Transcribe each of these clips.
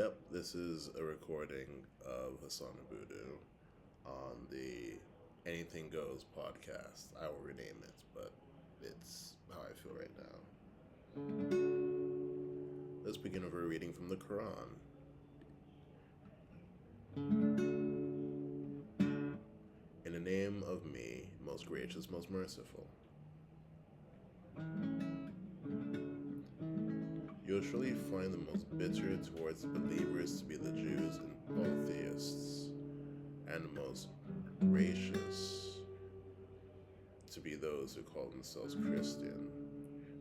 Yep, this is a recording of Hassan Abudu on the Anything Goes podcast. I will rename it, but it's how I feel right now. Let's begin with a reading from the Quran. In the name of me, most gracious, most merciful. You'll surely find the most bitter towards believers to be the Jews and polytheists, and the most gracious to be those who call themselves Christian.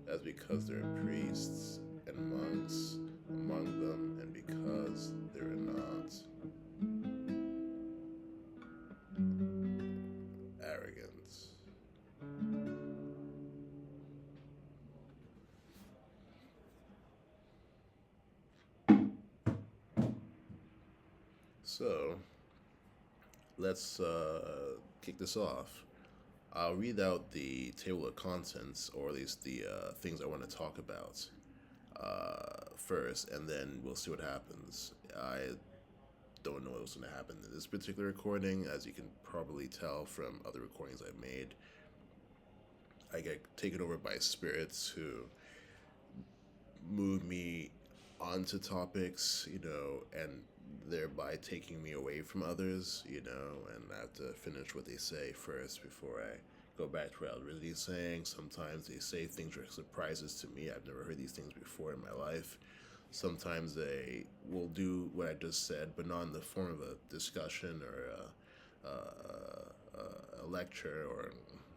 That's because there are priests and monks among them, and because there are not arrogant. So, let's kick this off. I'll read out the table of contents, or at least the things I want to talk about first, and then we'll see what happens. I don't know what's going to happen in this particular recording. As you can probably tell from other recordings I've made, I get taken over by spirits who move me onto topics, and thereby taking me away from others, and I have to finish what they say first before I go back to what I was really saying. Sometimes they say things that are surprises to me. I've never heard these things before in my life. Sometimes they will do what I just said, but not in the form of a discussion or a lecture or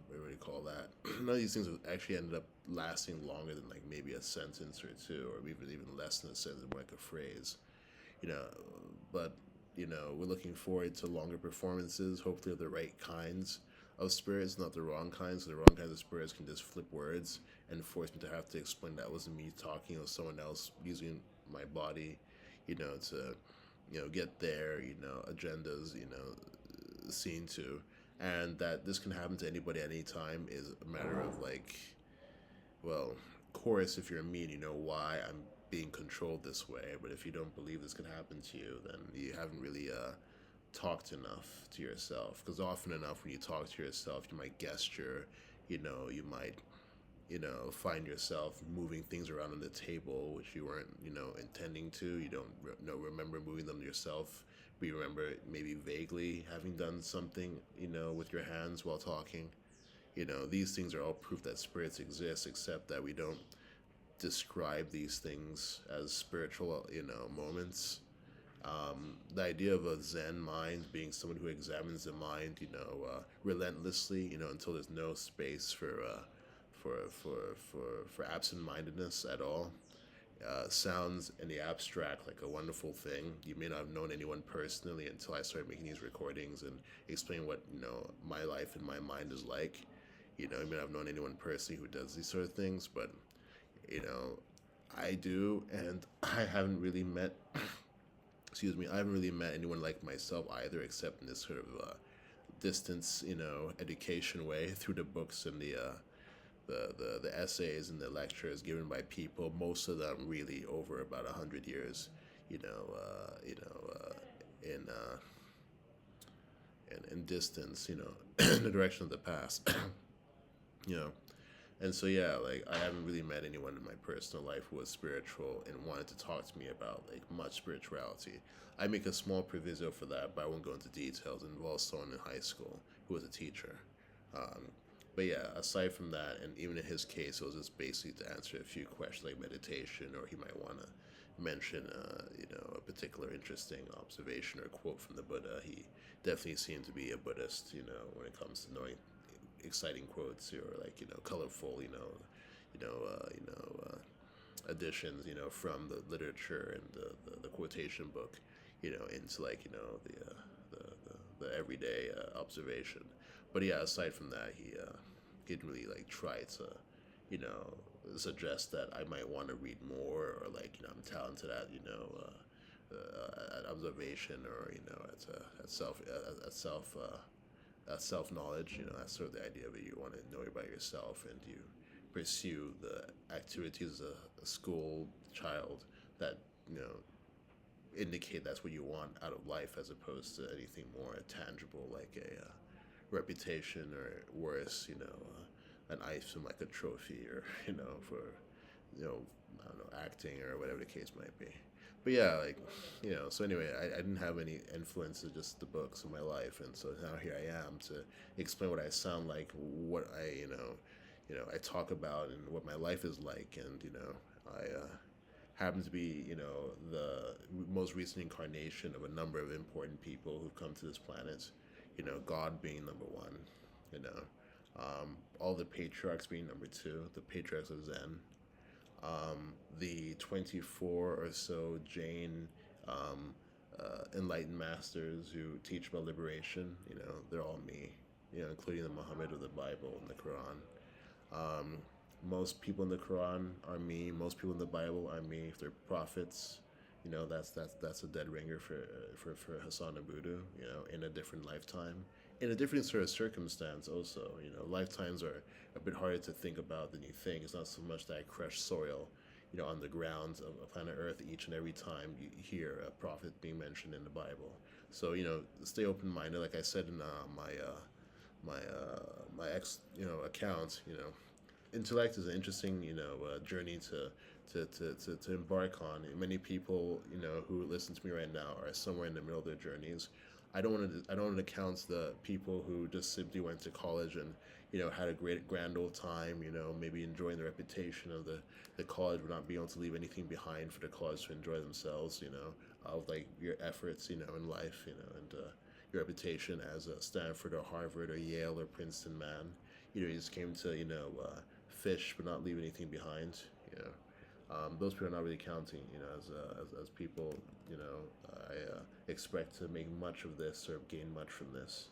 what do you call that? None of these things actually ended up lasting longer than like maybe a sentence or two, or even less than a sentence, more like a phrase, you know. But we're looking forward to longer performances, hopefully of the right kinds of spirits, not the wrong kinds. So the wrong kinds of spirits can just flip words and force me to have to explain that wasn't me talking, it was someone else using my body, to get their agendas, seen to, and that this can happen to anybody at any time is a matter of like, well, of course, if you're me and you know why I'm being controlled this way, but if you don't believe this can happen to you, then you haven't really talked enough to yourself. Because often enough, when you talk to yourself, you might gesture, you might find yourself moving things around on the table which you weren't, intending to. You don't remember moving them yourself, but you remember maybe vaguely having done something, with your hands while talking. These things are all proof that spirits exist, except that we don't describe these things as spiritual, moments. The idea of a Zen mind being someone who examines the mind, relentlessly, until there's no space for absent-mindedness at all. Sounds in the abstract like a wonderful thing. You may not have known anyone personally until I started making these recordings and explain what my life and my mind is like. You may not have known anyone personally who does these sort of things, but you know, I do, and I haven't really met. Excuse me, I haven't really met anyone like myself either, except in this sort of distance, education way through the books and the essays and the lectures given by people. Most of them really over about 100 years, you know, uh, you know, uh, in in distance, in the direction of the past, you know. And so yeah, like I haven't really met anyone in my personal life who was spiritual and wanted to talk to me about like much spirituality. I make a small proviso for that, but I won't go into details. It involves someone in high school who was a teacher. Um, but yeah, aside from that, and even in his case, it was just basically to answer a few questions like meditation, or he might want to mention, a particular interesting observation or quote from the Buddha. He definitely seemed to be a Buddhist, when it comes to knowing exciting quotes or like colorful, additions, from the literature and the quotation book, into like the everyday observation. But yeah, aside from that, he didn't really like try to, you know, suggest that I might want to read more, or like I'm talented at at observation, or at self knowledge. That's sort of the idea of it. You want to know about yourself, and you pursue the activities as a school child that you know indicate that's what you want out of life, as opposed to anything more tangible like a reputation, or worse, an item like a trophy, or for I don't know, acting or whatever the case might be. But yeah, like, so anyway, I didn't have any influence of just the books in my life, and so now here I am to explain what I sound like, what I talk about, and what my life is like, and I happen to be the most recent incarnation of a number of important people who've come to this planet. God being number one. You know, all the patriarchs being number two. The patriarchs of Zen, the 24 or so Jain enlightened masters who teach about liberation. They're all me. Including the Muhammad of the Bible and the Quran. Um, Most people in the Quran are me. Most people in the Bible are me. If they're prophets, that's a dead ringer for Hassan Abudu. In a different lifetime, in a different sort of circumstance. Also, lifetimes are a bit harder to think about than you think. It's not so much that I crush soil, on the grounds of planet Earth each and every time you hear a prophet being mentioned in the Bible. So stay open minded. Like I said in my ex account. Intellect is an interesting journey to embark on. Many people who listen to me right now are somewhere in the middle of their journeys. I don't want to count the people who just simply went to college and had a great grand old time. Maybe enjoying the reputation of the college, but not being able to leave anything behind for the college to enjoy themselves. Of like your efforts in life. And your reputation as a Stanford or Harvard or Yale or Princeton man. You just came to fish but not leave anything behind. Those people are not really counting. As people. I expect to make much of this or gain much from this.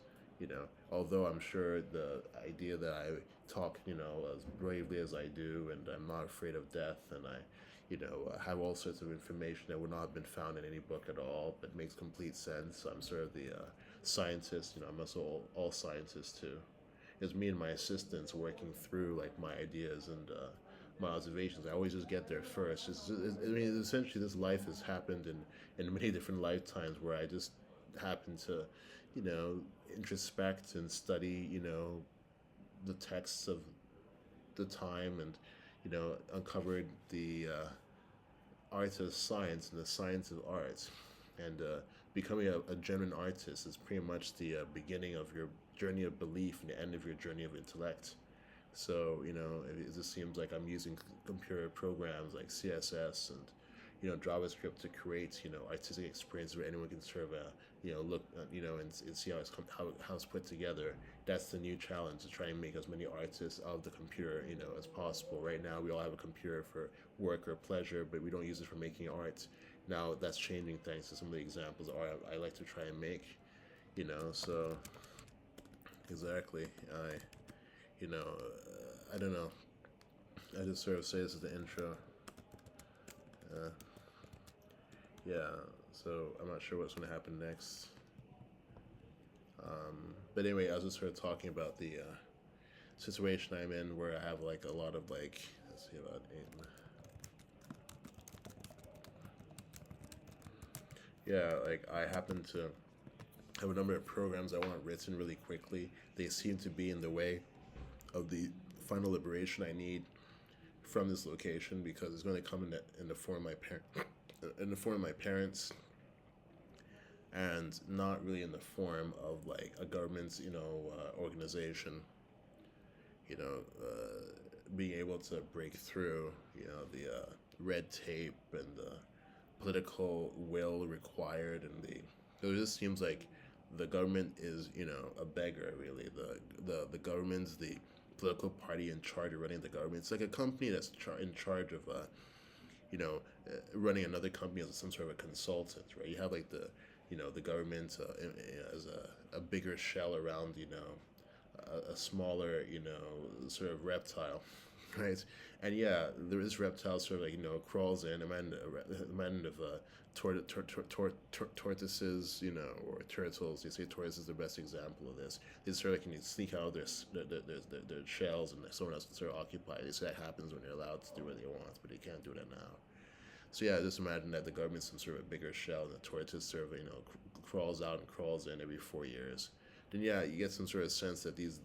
Although I'm sure the idea that I talk, as bravely as I do, and I'm not afraid of death, and I, have all sorts of information that would not have been found in any book at all, but makes complete sense. I'm sort of the scientist. I'm also all scientists too. It's me and my assistants working through like my ideas and my observations. I always just get there first. I mean, essentially, this life has happened in many different lifetimes where I just happen to, you know, introspect and study, the texts of the time, and uncovered the art of science and the science of art. And becoming a genuine artist is pretty much the beginning of your journey of belief and the end of your journey of intellect. So, it just seems like I'm using computer programs like CSS and, JavaScript to create, artistic experience where anyone can sort of, look, and see how it's put together. That's the new challenge, to try and make as many artists out of the computer, as possible. Right now, we all have a computer for work or pleasure, but we don't use it for making art. Now, that's changing thanks to some of the examples of art I like to try and make, so, exactly. I don't know. I just sort of say this as the intro. Uh, yeah, so I'm not sure what's going to happen next. But anyway, I was just sort of talking about the situation I'm in, where I have like a lot of like, let's see, about 8. Yeah, like I happen to have a number of programs I want written really quickly. They seem to be in the way of the final liberation I need from this location, because it's going to come in the form of my parents, and not really in the form of like a government's organization. You know, being able to break through the red tape and the political will required, and it just seems like the government is a beggar, really. The government's the political party in charge of running the government. It's like a company that's in charge of running another company as some sort of a consultant, right? You have like the government as a bigger shell around a smaller sort of reptile, right? And yeah, this reptile sort of like crawls in. A man of tortoises, or turtles. They say tortoise is the best example of this. They sort of can sneak out of their shells, and someone else can sort of occupy. They say that happens when they're allowed to do what they want, but they can't do that now. So yeah, just imagine that the government's some sort of a bigger shell, and the tortoise sort of crawls out and crawls in every 4 years. Then yeah, you get some sort of sense that these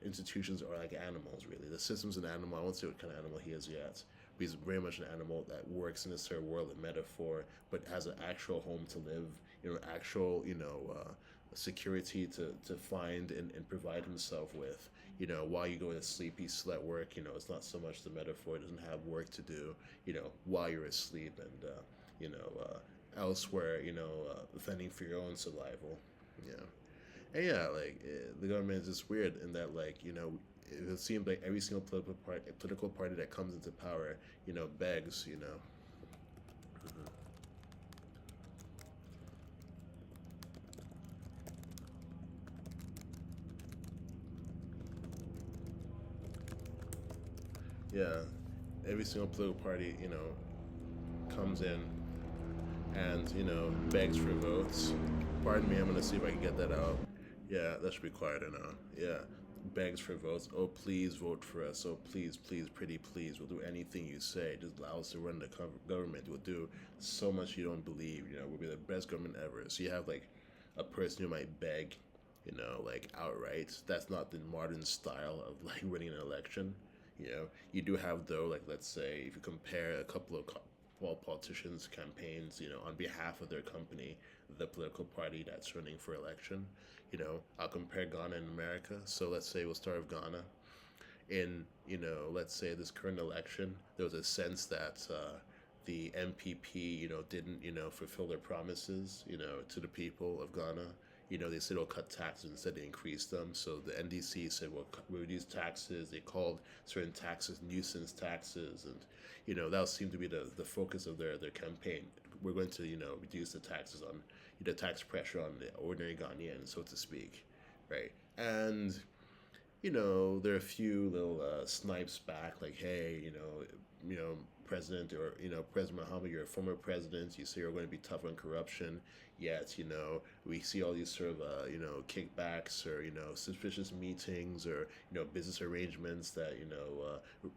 institutions are like animals. Really, the system's an animal. I won't say what kind of animal he is yet, but he's very much an animal that works in this sort of world of metaphor, but has an actual home to live. Actual security to find and provide himself with. While you go to sleep, he's still at work. It's not so much the metaphor. It doesn't have work to do. While you're asleep and elsewhere. Fending for your own survival. Yeah. And yeah, like the government is just weird in that, like, it seems like every single political party that comes into power, begs. Mhm. Yeah, every single political party, comes in and begs for votes. Pardon me, I'm gonna see if I can get that out. Yeah, that should be quieter now. Yeah, begs for votes. Oh, please vote for us. Oh, please, please, pretty please. We'll do anything you say. Just allow us to run the government. We'll do so much you don't believe. We'll be the best government ever. So you have like a person who might beg, like outright. That's not the modern style of like winning an election. You do have though, like let's say if you compare a couple of well, politicians' campaigns, on behalf of their company, the political party that's running for election. I'll compare Ghana and America. So let's say we'll start with Ghana. In, let's say this current election, there was a sense that the MPP, didn't, fulfill their promises, to the people of Ghana. They said they'll cut taxes, instead they increased them. So the NDC said, well, we'll reduce taxes. They called certain taxes nuisance taxes. And, that seemed to be the focus of their campaign. We're going to, reduce the taxes on, the tax pressure on the ordinary Ghanaian, so to speak, right? And there are a few little snipes back, like, hey, President or President Muhammad, you're a former president. You say you're going to be tough on corruption, yet we see all these sort of kickbacks or suspicious meetings or business arrangements that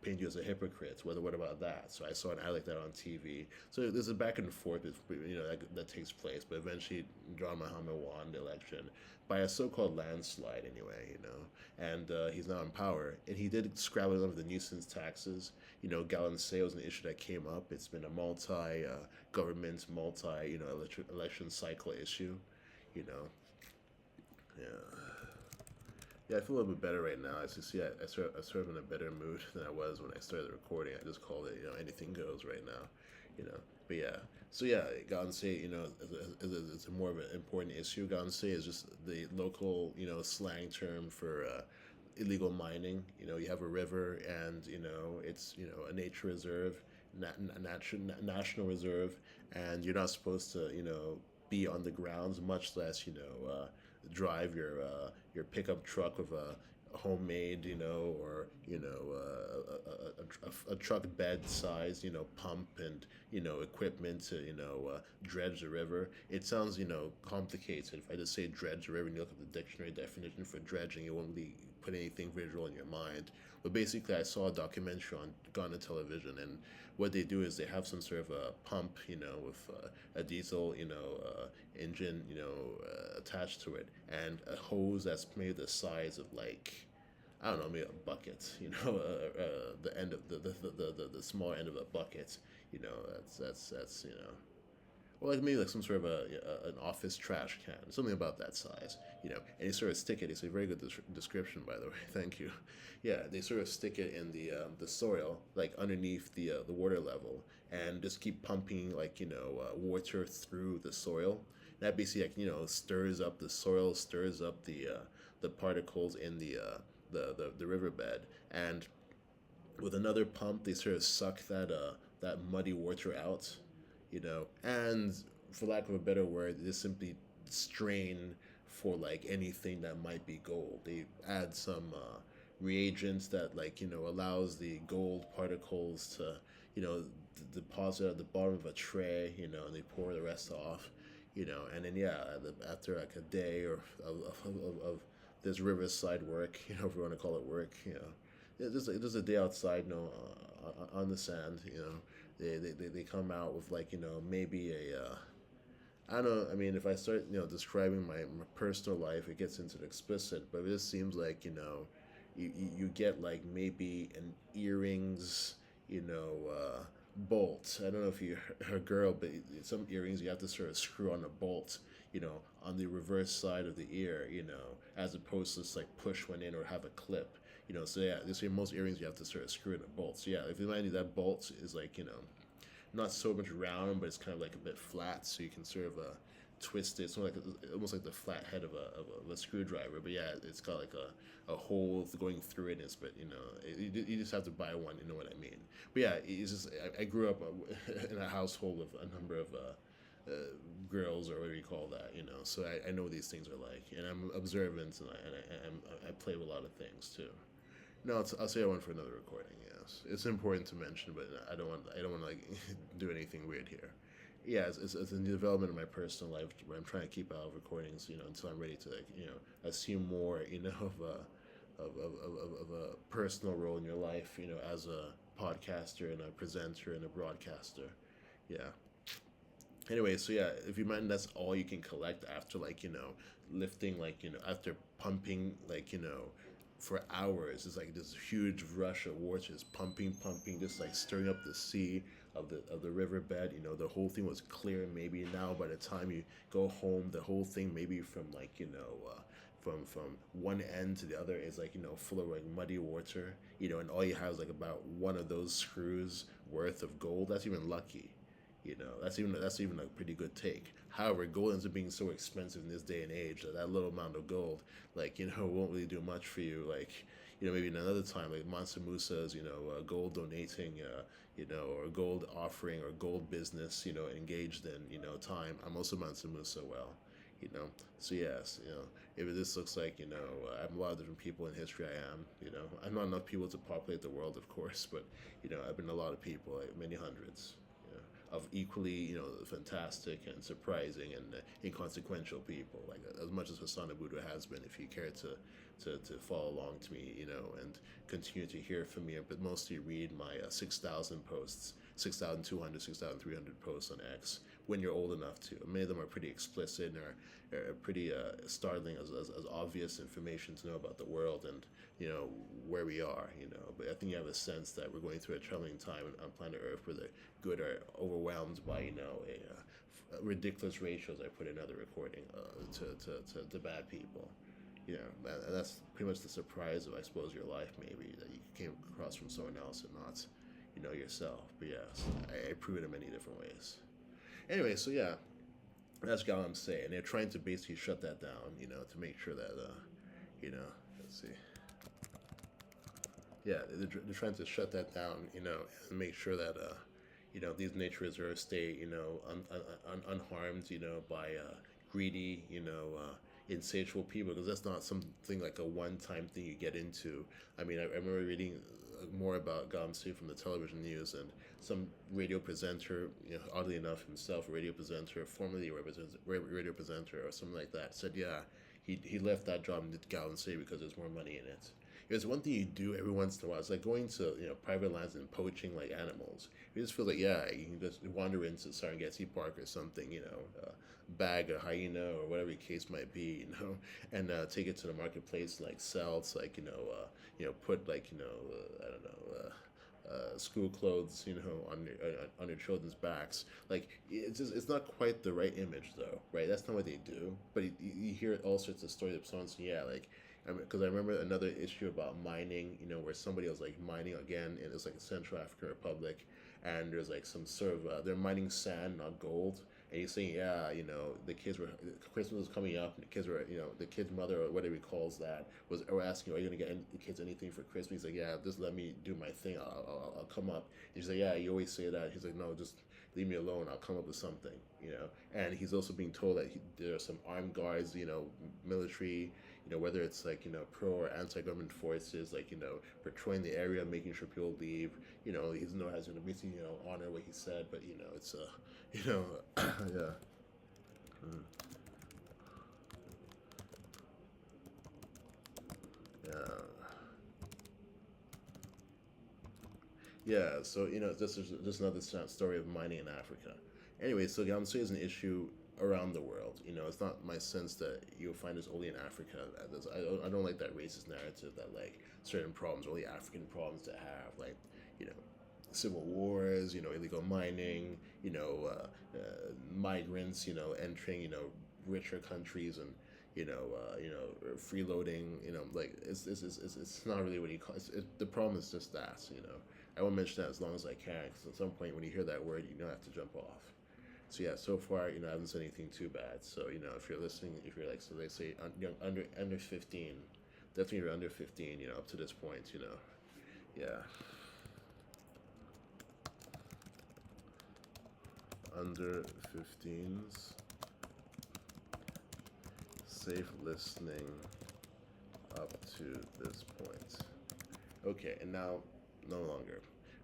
paint you as a hypocrite. What about that? So I saw an ad like that on TV. So there's a back and forth, that takes place, but eventually John Muhammad won the election by a so-called landslide, anyway. And he's now in power, and he did scrap some of the nuisance taxes. Gallon sales was an issue that came up. It's been a government election cycle issue. You know, yeah, yeah. I feel a little bit better right now. As you see, I sort of in a better mood than I was when I started the recording. I just called it, anything goes right now. You know, but yeah. So yeah, Gansei, is a more of an important issue. Gansei is just the local, slang term for illegal mining. You have a river, and it's a nature reserve, national reserve, and you're not supposed to be on the grounds, much less drive your pickup truck with a homemade, or a truck bed size, pump and equipment to dredge the river. It sounds complicated. If I just say dredge the river and you look at the dictionary definition for dredging, it won't really put anything visual in your mind. But basically, I saw a documentary on Ghana television, and what they do is they have some sort of a pump, with a diesel, engine, attached to it, and a hose that's made the size of like, I don't know, maybe a bucket, the end of the small end of a bucket, that's. Or like maybe like some sort of an office trash can, something about that size, And they sort of stick it. It's a very good description, by the way. Thank you. Yeah, they sort of stick it in the soil, like underneath the water level, and just keep pumping like water through the soil. That basically like stirs up the soil, stirs up the particles in the riverbed, and with another pump they sort of suck that muddy water out, and for lack of a better word, they simply strain for like anything that might be gold. They add some reagents that like allows the gold particles to deposit at the bottom of a tray, and they pour the rest off, and then yeah, after like a day or of this riverside work, if we want to call it work, yeah, just a day outside, on the sand. They come out with like maybe a I don't know. I mean, if I start describing my personal life, it gets into the explicit. But it just seems like you get like maybe an earrings, you know, bolt. I don't know if you're a girl, but some earrings you have to sort of screw on a bolt, on the reverse side of the ear, as opposed to just like push one in or have a clip. So yeah, this most earrings you have to sort of screw in a bolt. So yeah, if you mind you, that bolt is like not so much round, but it's kind of like a bit flat, so you can sort of twist it. It's sort of like almost like the flat head of a screwdriver. But yeah, it's got like a hole going through it. But you just have to buy one. You know what I mean? But yeah, it's just I grew up in a household of a number of girls or whatever you call that. So I know what these things are like, and I'm observant, and I play with a lot of things too. No, I'll say I one for another recording. Yes, it's important to mention, but I don't want to like do anything weird here. Yeah, it's a development of my personal life where I'm trying to keep out of recordings, until I'm ready to like assume more, of a personal role in your life, as a podcaster and a presenter and a broadcaster. Yeah. Anyway, so yeah, if you mind, that's all you can collect after like lifting, like after pumping, like for hours. It's like this huge rush of water just pumping, just like stirring up the sea of the riverbed. The whole thing was clear. Maybe now by the time you go home, the whole thing maybe from like from one end to the other is like full of like muddy water. And all you have is like about one of those screws worth of gold. That's even lucky. That's even a pretty good take. However, gold ends up being so expensive in this day and age that that little amount of gold, like won't really do much for you. Like maybe another time, like Mansa Musa's, gold donating, or gold offering or gold business, engaged in, time. I'm also Mansa Musa. Well, so yes, if this looks like I'm a lot of different people in history. I'm not enough people to populate the world, of course, but I've been a lot of people, like many hundreds of equally, fantastic and surprising and inconsequential people. Like as much as Hassan Abudu has been, if you care to follow along to me, and continue to hear from me, but mostly read my 6,000 posts, 6,200, 6,300 posts on X when you're old enough to. Many of them are pretty explicit and are pretty startling as obvious information to know about the world and where we are. But I think you have a sense that we're going through a troubling time on planet Earth where the good are overwhelmed by ridiculous ratios. I put in another recording to bad people. And that's pretty much the surprise of, I suppose, your life, maybe, that you came across from someone else and not, yourself. But yes, I prove it in many different ways. Anyway, so yeah, that's what I'm saying. They're trying to basically shut that down, to make sure that, let's see. Yeah, they're trying to shut that down, and make sure that, these nature reserves stay, unharmed, by greedy, insatiable people, because that's not something like a one-time thing you get into. I mean, I remember reading more about Gamsi from the television news, and some radio presenter, oddly enough himself, a radio presenter, formerly a radio presenter or something like that, said, yeah, he left that job and did Gamsi because there's more money in it. It's one thing you do every once in a while. It's like going to private lands and poaching like animals. You just feel like, yeah, you can just wander into Serengeti Park or something, bag a hyena or whatever the case might be, and take it to the marketplace and like sell. It's like put like I don't know. School clothes, on your children's backs. Like it's not quite the right image, though, right? That's not what they do. But you hear all sorts of stories of someone saying, yeah, like, because I remember another issue about mining, where somebody was like mining again, and it's like a Central African Republic, and there's like some sort of they're mining sand, not gold. And he's saying, yeah, the kids were Christmas was coming up, and the kids were, the kid's mother or whatever he calls that were asking, are you gonna get the kids anything for Christmas? He's like, yeah, just let me do my thing. I'll come up. He's like, yeah, you always say that. He's like, no, just leave me alone. I'll come up with something. And he's also being told that there are some armed guards, military, whether it's like, pro or anti-government forces, like, patrolling the area, making sure people leave. He doesn't know how he's going to basically, honor what he said, but, it's, yeah. Mm. Yeah. Yeah, so this is just another story of mining in Africa. Anyway, so Gamsui is an issue around the world. It's not my sense that you'll find this only in Africa. I don't like that racist narrative that like certain problems, only African problems to have, like you know, civil wars, illegal mining, migrants, entering, richer countries and freeloading, like it's not really what you call the problem is just that. I won't mention that as long as I can, because at some point when you hear that word, you don't have to jump off. So yeah, so far, I haven't said anything too bad. So if you're listening, if you're like, so they say young under 15, definitely you're under 15, up to this point, yeah, under 15s, safe listening up to this point. Okay, and now no longer.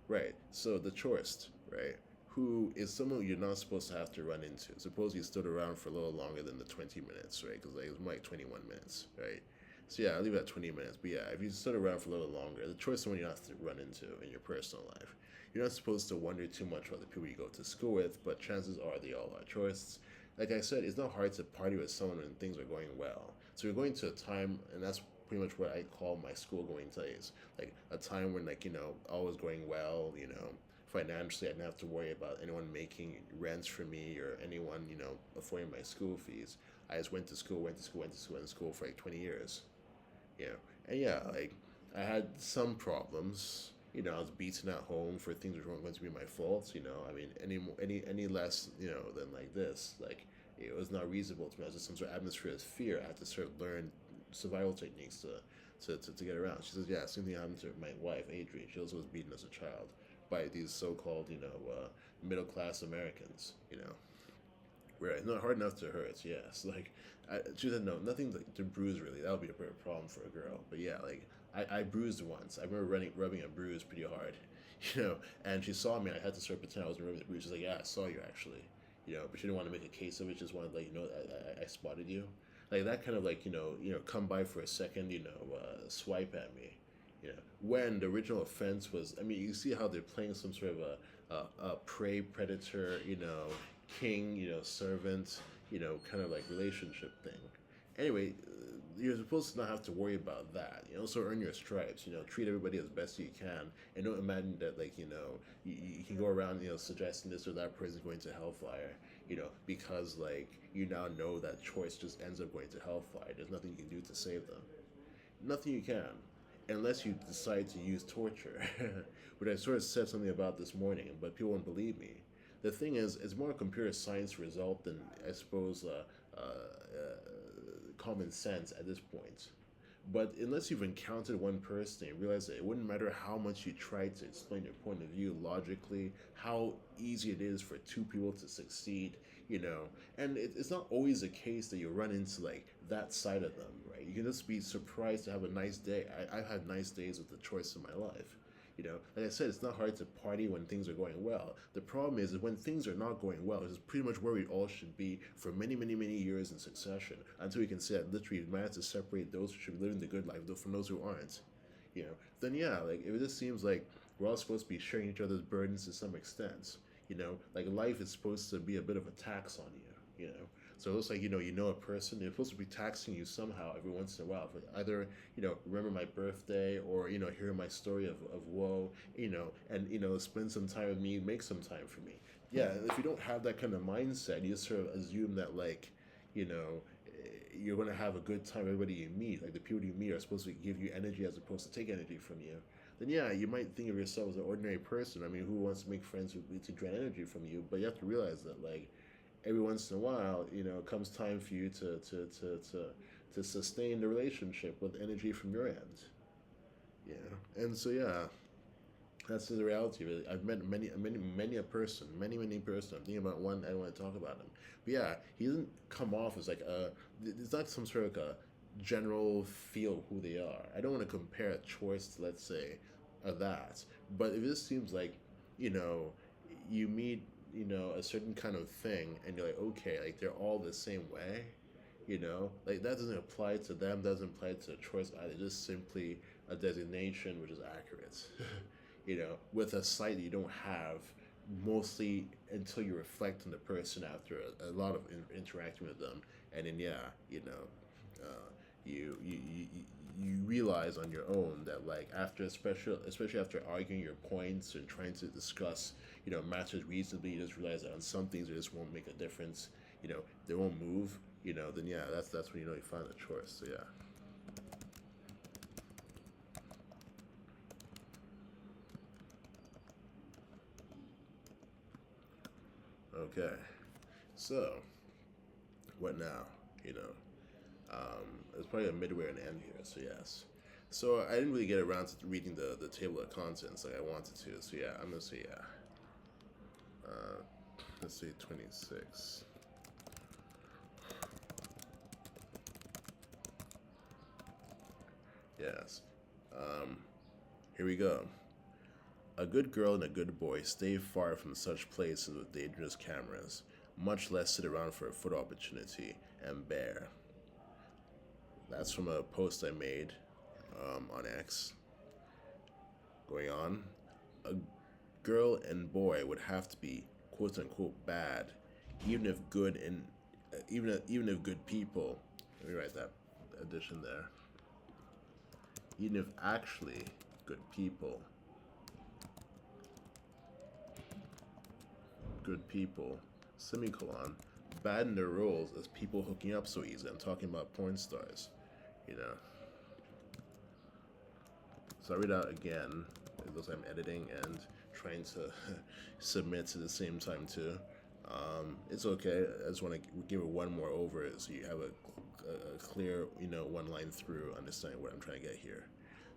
Right. So the tourist, right, who is someone you're not supposed to have to run into. Suppose you stood around for a little longer than the 20 minutes, right? Because like, it was more like 21 minutes, right? So yeah, I'll leave it at 20 minutes. But yeah, if you stood around for a little longer, the tourist is someone you have to run into in your personal life. You're not supposed to wonder too much about the people you go to school with, but chances are they all are tourists. Like I said, it's not hard to party with someone when things are going well. So you're going to a time, and that's pretty much what I call my school going days. Like a time when like all was going well. Financially, I didn't have to worry about anyone making rents for me or anyone affording my school fees. I just went to school, went to school, went to school, went to school for like 20 years. you know. And yeah, like I had some problems. I was beaten at home for things which weren't going to be my fault. I mean, any less than like this. Like it was not reasonable to me. I was just some sort of atmosphere of fear. I had to sort of learn survival techniques to get around. She says, yeah, same thing happened to my wife, Adrienne. She also was beaten as a child by these so-called, middle class Americans. Right, not hard enough to hurt. Yes, like she said, no, nothing to bruise really. That would be a problem for a girl. But yeah, like I bruised once. I remember rubbing a bruise pretty hard, And she saw me. And I had to sort of pretend I was rubbing the bruise. She's like, yeah, I saw you actually, But she didn't want to make a case of it. She just wanted to let you know that I spotted you, like that kind of like come by for a second, swipe at me, when the original offense was. I mean, you see how they're playing some sort of a prey predator, king, servant, kind of like relationship thing. Anyway, you're supposed to not have to worry about that. Also earn your stripes. Treat everybody as best you can, and don't imagine that like you can go around suggesting this or that person's going to hellfire. Because like you now know that choice just ends up going to hellfire. There's nothing you can do to save them. Nothing you can, unless you decide to use torture, which I sort of said something about this morning, but people won't believe me. The thing is, it's more a computer science result than I suppose common sense at this point. But unless you've encountered one person and realize that it wouldn't matter how much you try to explain your point of view logically, how easy it is for two people to succeed, and it's not always the case that you run into like that side of them, right? You can just be surprised to have a nice day. I've had nice days with the choice in my life. Like I said, it's not hard to party when things are going well. The problem is that when things are not going well, it's pretty much where we all should be for many, many, many years in succession until we can say that literally we managed to separate those who should be living the good life from those who aren't. Then yeah, like if it just seems like we're all supposed to be sharing each other's burdens to some extent. Like life is supposed to be a bit of a tax on you. So it looks like a person. They're supposed to be taxing you somehow every once in a while. For either remember my birthday or hear my story of woe. And spend some time with me, make some time for me. Yeah, if you don't have that kind of mindset, you just sort of assume that like you know you're going to have a good time. Everybody you meet, like the people you meet, are supposed to give you energy as opposed to take energy from you. Then yeah, you might think of yourself as an ordinary person. I mean, who wants to make friends who to drain energy from you? But you have to realize that like every once in a while, comes time for you to sustain the relationship with energy from your end. And so yeah, that's the reality of it. I've met many a person, many person. I'm thinking about one. I don't want to talk about him, but yeah, he doesn't come off as like a. It's not some sort of a general feel of who they are. I don't want to compare a choice to, let's say, that. But it just seems like, you know, you meet, a certain kind of thing, and you're like, okay, like they're all the same way. Like that doesn't apply to them. Doesn't apply to a choice either. Just simply a designation which is accurate. with a sight that you don't have mostly until you reflect on the person after a lot of interacting with them, and then yeah, you realize on your own that like after especially after arguing your points and trying to discuss matters reasonably, you just realize that on some things it just won't make a difference. They won't move. Then yeah, that's when you find the choice. So yeah. Okay. So what now? You know, it's probably a midway and end here. So yes. So I didn't really get around to reading the table of contents like I wanted to. So yeah, I'm gonna say yeah. Uh, let's say 26. Yes. Um, Here we go. A good girl and a good boy stay far from such places with dangerous cameras, much less sit around for a photo opportunity and bear. That's from a post I made on X. Going on, a girl and boy would have to be quote unquote bad, even if good and even if good people. Let me write that addition there. Even if actually good people, semicolon, bad in their roles as people hooking up so easily. I'm talking about porn stars, you know. So I read out again. It looks like I'm editing and trying to submit at the same time too. It's okay. I just want to give it one more over it so you have a clear, one line through understanding what I'm trying to get here.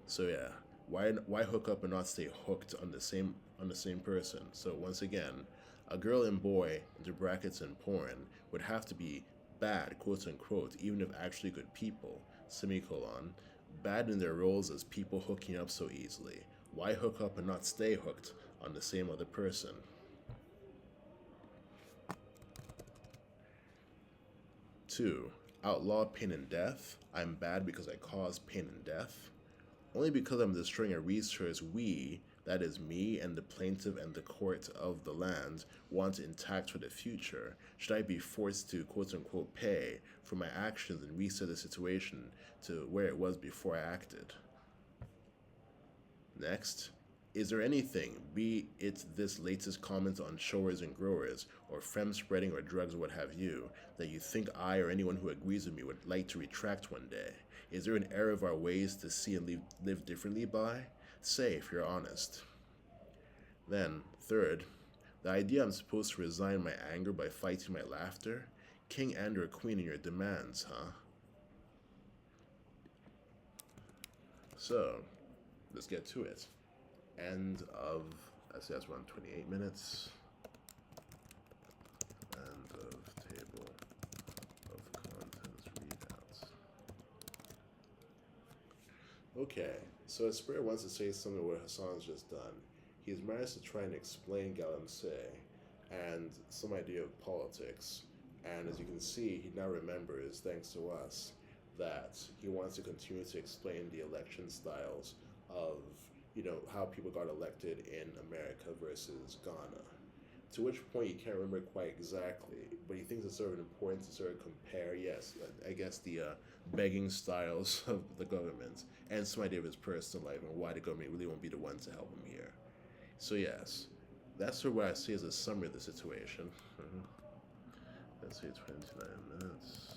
So yeah, why hook up and not stay hooked on the same person? So once again, a girl and boy into brackets and porn would have to be bad, quote unquote, even if actually good people, semicolon, bad in their roles as people hooking up so easily. Why hook up and not stay hooked on the same other person? 2. Outlaw pain and death. I'm bad because I cause pain and death. Only because I'm destroying a resource we, that is me and the plaintiff and the court of the land, want intact for the future, should I be forced to quote unquote pay for my actions and reset the situation to where it was before I acted? Next, is there anything, be it this latest comment on showers and growers, or fem spreading or drugs or what have you, that you think I or anyone who agrees with me would like to retract one day? Is there an error of our ways to see and live differently by? Say if you're honest. Then, third, the idea I'm supposed to resign my anger by fighting my laughter? King and or queen in your demands, huh? So, let's get to it. End of, I say that's around 28 minutes. End of table of contents readouts. Okay, so Asper wants to say something what Hassan's just done. He's managed to try and explain Galamsey and some idea of politics. And as you can see, he now remembers, thanks to us, that he wants to continue to explain the election styles of, how people got elected in America versus Ghana. To which point he can't remember quite exactly, but he thinks it's sort of important to sort of compare, yes, I guess the begging styles of the government and some idea of his personal life and why the government really won't be the one to help him here. So yes, that's sort of what I see as a summary of the situation. Let's see, 29 minutes.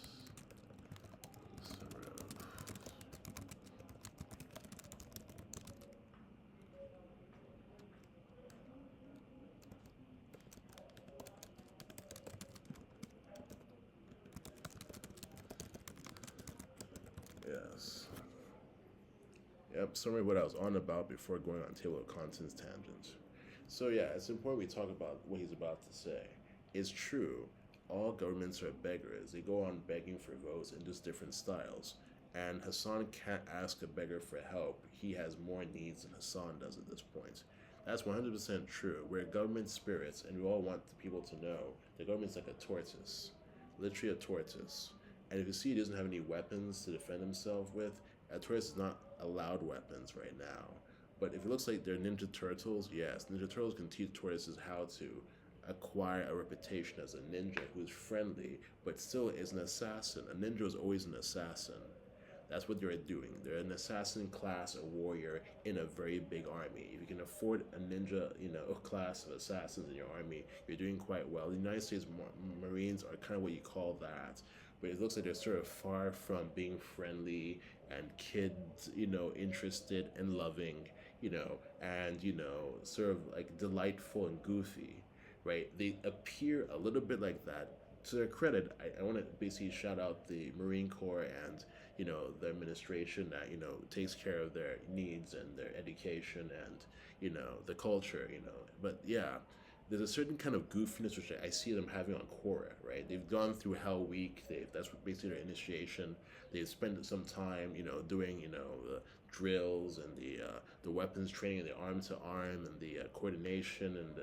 Yes. Yep, summary of what I was on about before going on table of contents tangent. So yeah, it's important we talk about what he's about to say. It's true, all governments are beggars. They go on begging for votes in just different styles. And Hassan can't ask a beggar for help. He has more needs than Hassan does at this point. That's 100% true. We're government spirits, and we all want the people to know the government's like a tortoise. Literally a tortoise. And if you see he doesn't have any weapons to defend himself with, a tortoise is not allowed weapons right now. But if it looks like they're Ninja Turtles, yes, Ninja Turtles can teach tortoises how to acquire a reputation as a ninja who's friendly, but still is an assassin. A ninja is always an assassin. That's what they're doing. They're an assassin class, a warrior in a very big army. If you can afford a ninja, a class of assassins in your army, you're doing quite well. The United States Marines are kind of what you call that, but it looks like they're sort of far from being friendly and kids, interested and loving, and sort of like delightful and goofy, right? They appear a little bit like that. To their credit, I want to basically shout out the Marine Corps and the administration that takes care of their needs and their education and the culture. But yeah, there's a certain kind of goofiness which I see them having on Quora, right? They've gone through Hell Week. That's basically their initiation. They've spent some time, doing the drills and the weapons training and the arm to arm and the coordination and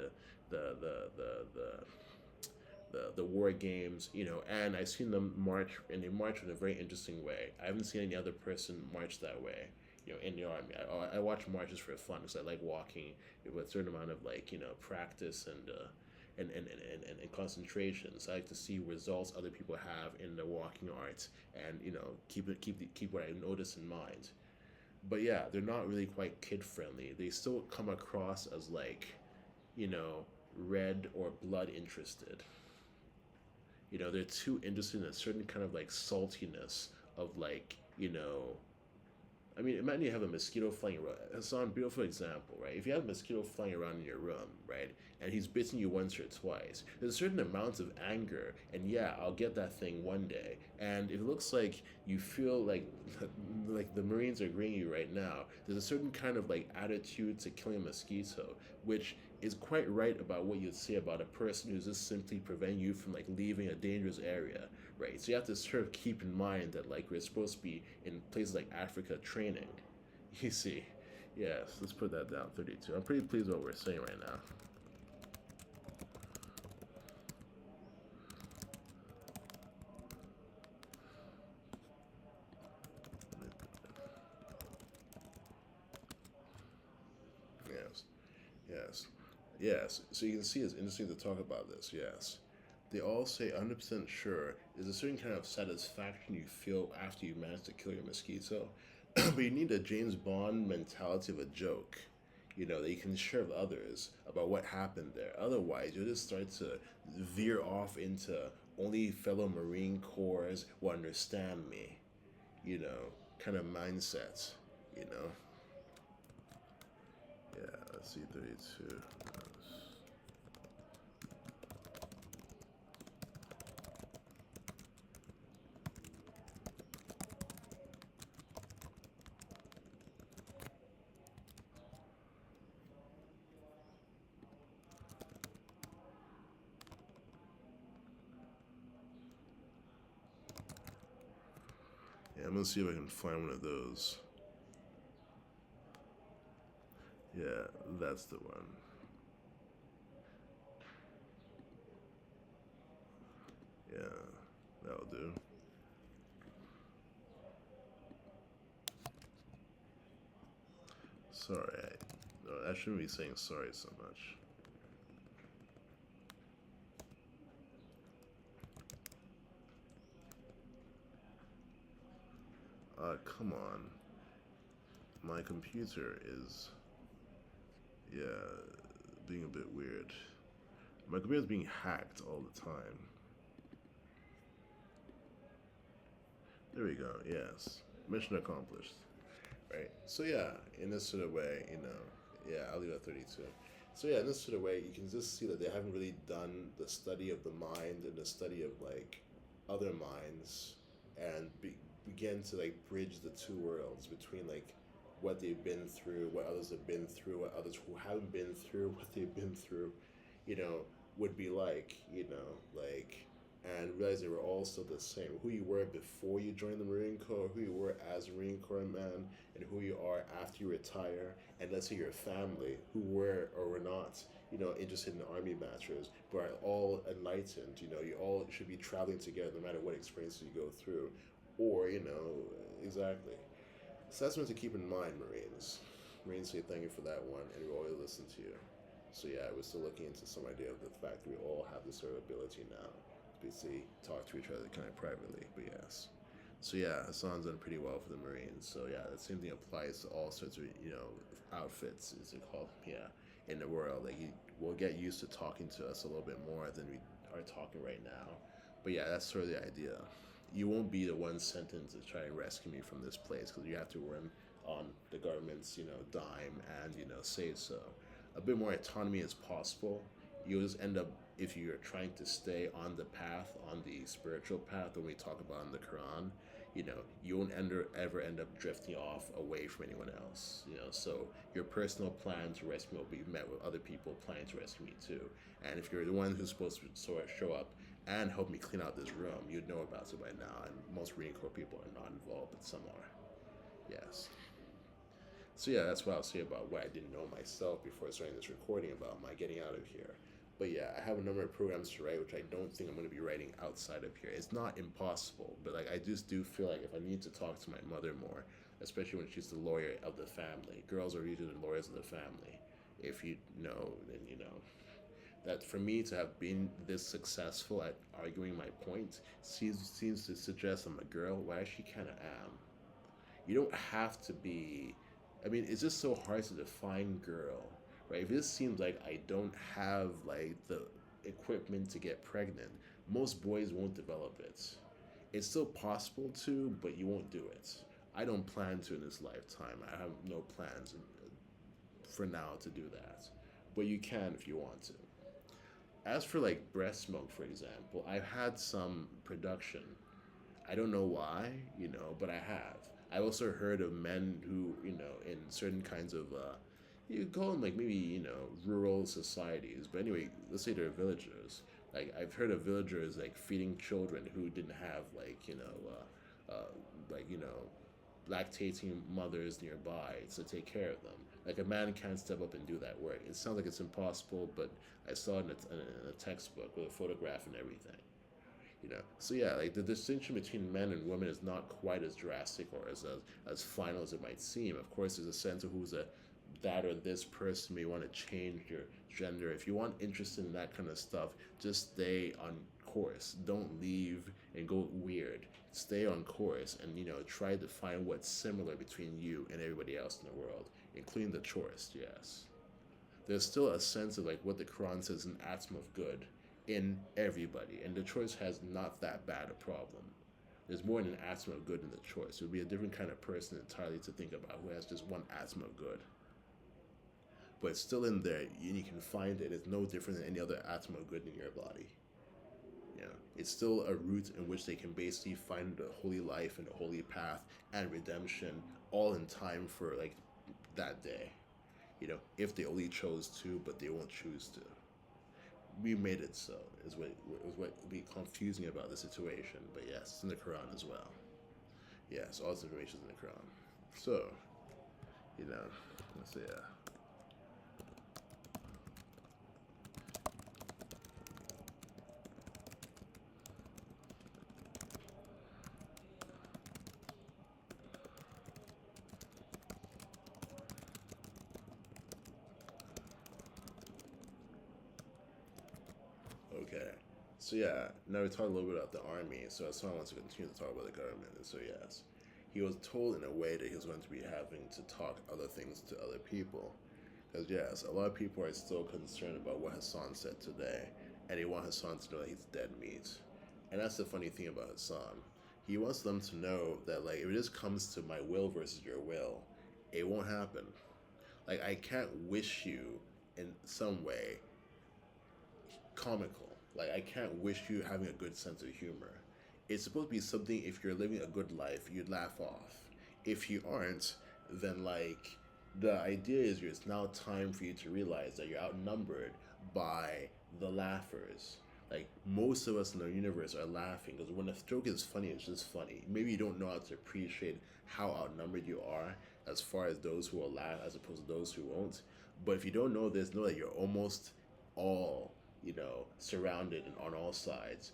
the war games, and I've seen them march, and they march in a very interesting way. I haven't seen any other person march that way, in the army. I watch marches for fun because I like walking with a certain amount of practice and concentration. So I like to see results other people have in the walking arts, and keep what I notice in mind. But yeah, they're not really quite kid friendly. They still come across as like, you know, red or blood interested. They're too interested in a certain kind of like saltiness of like, I mean, imagine you have a mosquito flying around. It's a beautiful example, right? If you have a mosquito flying around in your room, right, and he's bitten you once or twice, there's a certain amount of anger, and yeah, I'll get that thing one day. And if it looks like you feel like like the Marines are agreeing you right now, there's a certain kind of like attitude to killing a mosquito, which is quite right about what you'd say about a person who's just simply preventing you from like leaving a dangerous area, right? So you have to sort of keep in mind that like we're supposed to be in places like Africa training. You see, yes, let's put that down. 32. I'm pretty pleased with what we're saying right now. Yes, yes, yes. So you can see it's interesting to talk about this. Yes. They all say 100% sure is a certain kind of satisfaction you feel after you manage to kill your mosquito. But you need a James Bond mentality of a joke, that you can share with others about what happened there. Otherwise, you'll just start to veer off into only fellow Marine Corps will understand me, you know, kind of mindset, you know. Yeah, let's see, 32. Yeah, I'm gonna see if I can find one of those. Yeah, that's the one. Yeah, that'll do. Sorry, no, I shouldn't be saying sorry so much. Come on. My computer is, yeah, being a bit weird. My computer's being hacked all the time. There we go, yes. Mission accomplished. Right? So, yeah, in this sort of way, yeah, I'll leave it at 32. So, yeah, in this sort of way, you can just see that they haven't really done the study of the mind and the study of, like, other minds and begin to, like, bridge the two worlds between, like, what they've been through, what others have been through, what others who haven't been through, what they've been through, you know, would be like, like, and realize they were all still the same. Who you were before you joined the Marine Corps, who you were as a Marine Corps man, and who you are after you retire, and let's say your family, who were or were not, interested in Army matters, but are all enlightened. You all should be traveling together no matter what experiences you go through. Or, exactly. So that's what to keep in mind, Marines. Marines say thank you for that one, and we always listen to you. So yeah, we're still looking into some idea of the fact that we all have this sort of ability now to basically talk to each other kind of privately. But yes. So yeah, Hassan's done pretty well for the Marines. So yeah, the same thing applies to all sorts of outfits, is it called? Yeah, in the world, like you will get used to talking to us a little bit more than we are talking right now. But yeah, that's sort of the idea. You won't be the one sent in to try and rescue me from this place because you have to run on the government's dime and say so. A bit more autonomy is possible. You'll just end up, if you're trying to stay on the path, on the spiritual path when we talk about in the Quran, you won't ever end up drifting off away from anyone else. So your personal plan to rescue me will be met with other people planning to rescue me too. And if you're the one who's supposed to sort of show up and help me clean out this room, you'd know about it by now. And most Marine Corps people are not involved, but some are. Yes. So yeah, that's what I'll say about what I didn't know myself before starting this recording about my getting out of here. But yeah, I have a number of programs to write, which I don't think I'm going to be writing outside of here. It's not impossible, but like I just do feel like if I need to talk to my mother more, especially when she's the lawyer of the family. Girls are usually the lawyers of the family. If you know, then you know. That for me to have been this successful at arguing my point seems to suggest I'm a girl, well, I actually kind of am. You don't have to be. I mean, it's just so hard to define girl, right? If it seems like I don't have like the equipment to get pregnant, most boys won't develop it. It's still possible to, but you won't do it. I don't plan to in this lifetime. I have no plans for now to do that, but you can if you want to. As for like breast milk, for example, I've had some production. I don't know why, but I have. I also heard of men who, in certain kinds of, you call them like maybe, rural societies. But anyway, let's say they're villagers. Like, I've heard of villagers like feeding children who didn't have like, lactating mothers nearby to take care of them. Like, a man can't step up and do that work. It sounds like it's impossible, but I saw it in a textbook with a photograph and everything. So yeah, like the distinction between men and women is not quite as drastic or as final as it might seem. Of course, there's a sense of who's a that or this person may want to change your gender. If you want interest in that kind of stuff, just stay on course. Don't leave and go weird. Stay on course and try to find what's similar between you and everybody else in the world, including the tourist. Yes, there's still a sense of like what the Quran says, an atom of good in everybody, and the choice has not that bad a problem. There's more than an atom of good in the choice. It would be a different kind of person entirely to think about who has just one atom of good. But it's still in there, and you can find it. It's no different than any other atom of good in your body. It's still a route in which they can basically find the holy life and the holy path and redemption all in time for like that day. If they only chose to, but they won't choose to. We made it so is what would be confusing about the situation. But yes, it's in the Quran as well. Yes, all this information is in the Quran. So, let's see. Okay. So yeah, now we talked a little bit about the army. So that's why I want to continue to talk about the government. And so yes, he was told in a way that he was going to be having to talk other things to other people. Because yes, a lot of people are still concerned about what Hassan said today, and they want Hassan to know that he's dead meat. And that's the funny thing about Hassan. He wants them to know that like if it just comes to my will versus your will, it won't happen. Like I can't wish you in some way comical. Like I can't wish you having a good sense of humor. It's supposed to be something if you're living a good life, you'd laugh off. If you aren't, then like the idea is it's now time for you to realize that you're outnumbered by the laughers. Like most of us in the universe are laughing because when a joke is funny, it's just funny. Maybe you don't know how to appreciate how outnumbered you are as far as those who will laugh as opposed to those who won't. But if you don't know this, know that you're almost all surrounded and on all sides,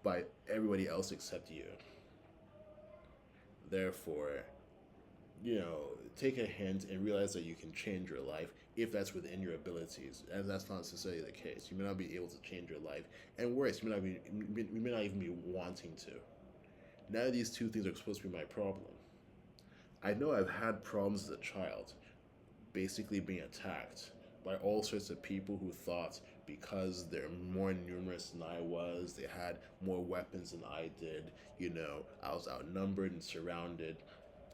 by everybody else except you. Therefore, take a hint and realize that you can change your life if that's within your abilities. And that's not necessarily the case. You may not be able to change your life, and worse, you may not even be wanting to. None of these two things are supposed to be my problem. I know I've had problems as a child, basically being attacked by all sorts of people who thought because they're more numerous than I was, they had more weapons than I did, I was outnumbered and surrounded.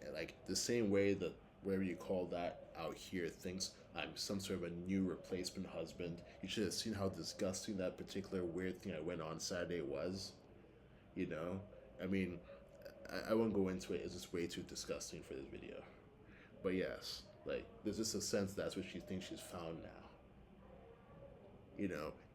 And like the same way that whatever you call that out here thinks I'm some sort of a new replacement husband. You should have seen how disgusting that particular weird thing I went on Saturday was. You know, I mean, I won't go into it. It's just way too disgusting for this video. But yes, like there's just a sense that's what she thinks she's found now.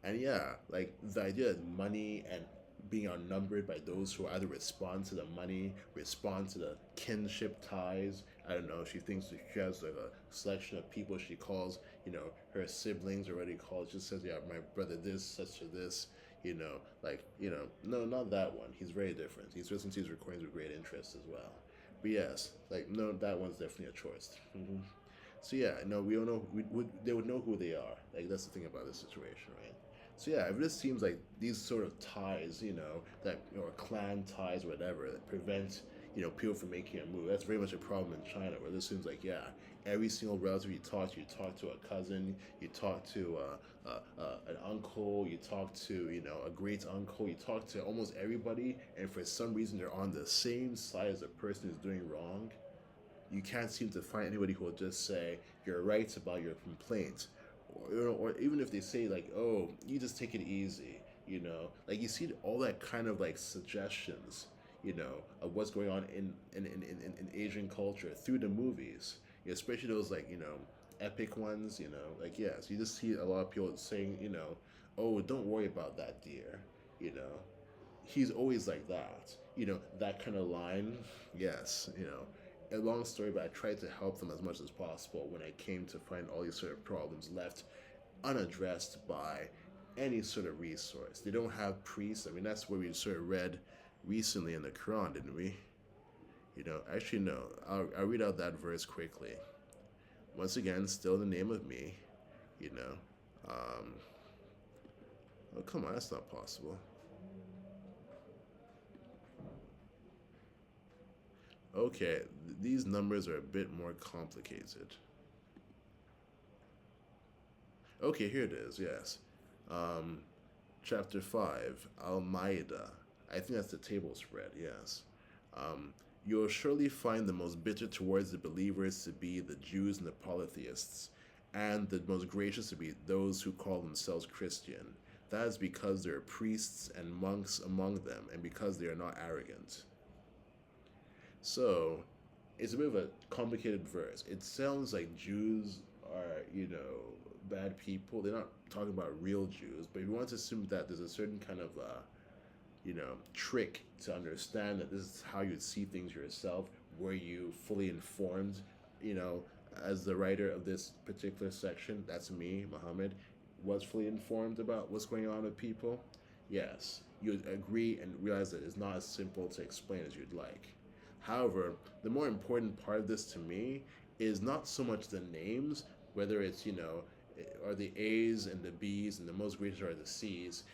And yeah, like the idea of money and being outnumbered by those who either respond to the money, respond to the kinship ties. I don't know. She thinks that she has like a selection of people she calls, her siblings or what he calls. Just says, yeah, my brother this, sister this. No, not that one. He's very different. He's listening to these recordings with great interest as well. But yes, like no, that one's definitely a choice. So yeah, no, we don't know. They would know who they are. Like that's the thing about this situation, right? So yeah, it just seems like these sort of ties, that or clan ties, or whatever, that prevent people from making a move. That's very much a problem in China, where this seems like every single relative you talk to a cousin, you talk to an uncle, you talk to a great uncle, you talk to almost everybody, and for some reason they're on the same side as the person who's doing wrong. You can't seem to find anybody who will just say you're right about your complaint, or even if they say like, oh, you just take it easy, like you see all that kind of like suggestions, of what's going on in Asian culture through the movies, especially those like epic ones, like yes, you just see a lot of people saying, oh, don't worry about that, dear, you know, he's always like that, that kind of line, yes, a long story, but I tried to help them as much as possible when I came to find all these sort of problems left unaddressed by any sort of resource. They don't have priests. I mean, that's what we sort of read recently in the Quran, didn't we? Actually, no. I'll read out that verse quickly. Once again, still in the name of me, you know. Oh, come on, that's not possible. Okay, these numbers are a bit more complicated. Okay, here it is, yes. Um, Chapter 5, Al Maida. I think that's the table spread, yes. Um, you will surely find the most bitter towards the believers to be the Jews and the polytheists, and the most gracious to be those who call themselves Christian. That is because there are priests and monks among them, and because they are not arrogant. So, it's a bit of a complicated verse. It sounds like Jews are, bad people. They're not talking about real Jews, but if you want to assume that there's a certain kind of, trick to understand that this is how you see things yourself, were you fully informed, you know, as the writer of this particular section, that's me, Muhammad, was fully informed about what's going on with people, yes, you would agree and realize that it's not as simple to explain as you'd like. However, the more important part of this to me is not so much the names, whether it's, are the A's and the B's and the most gracious are the C's.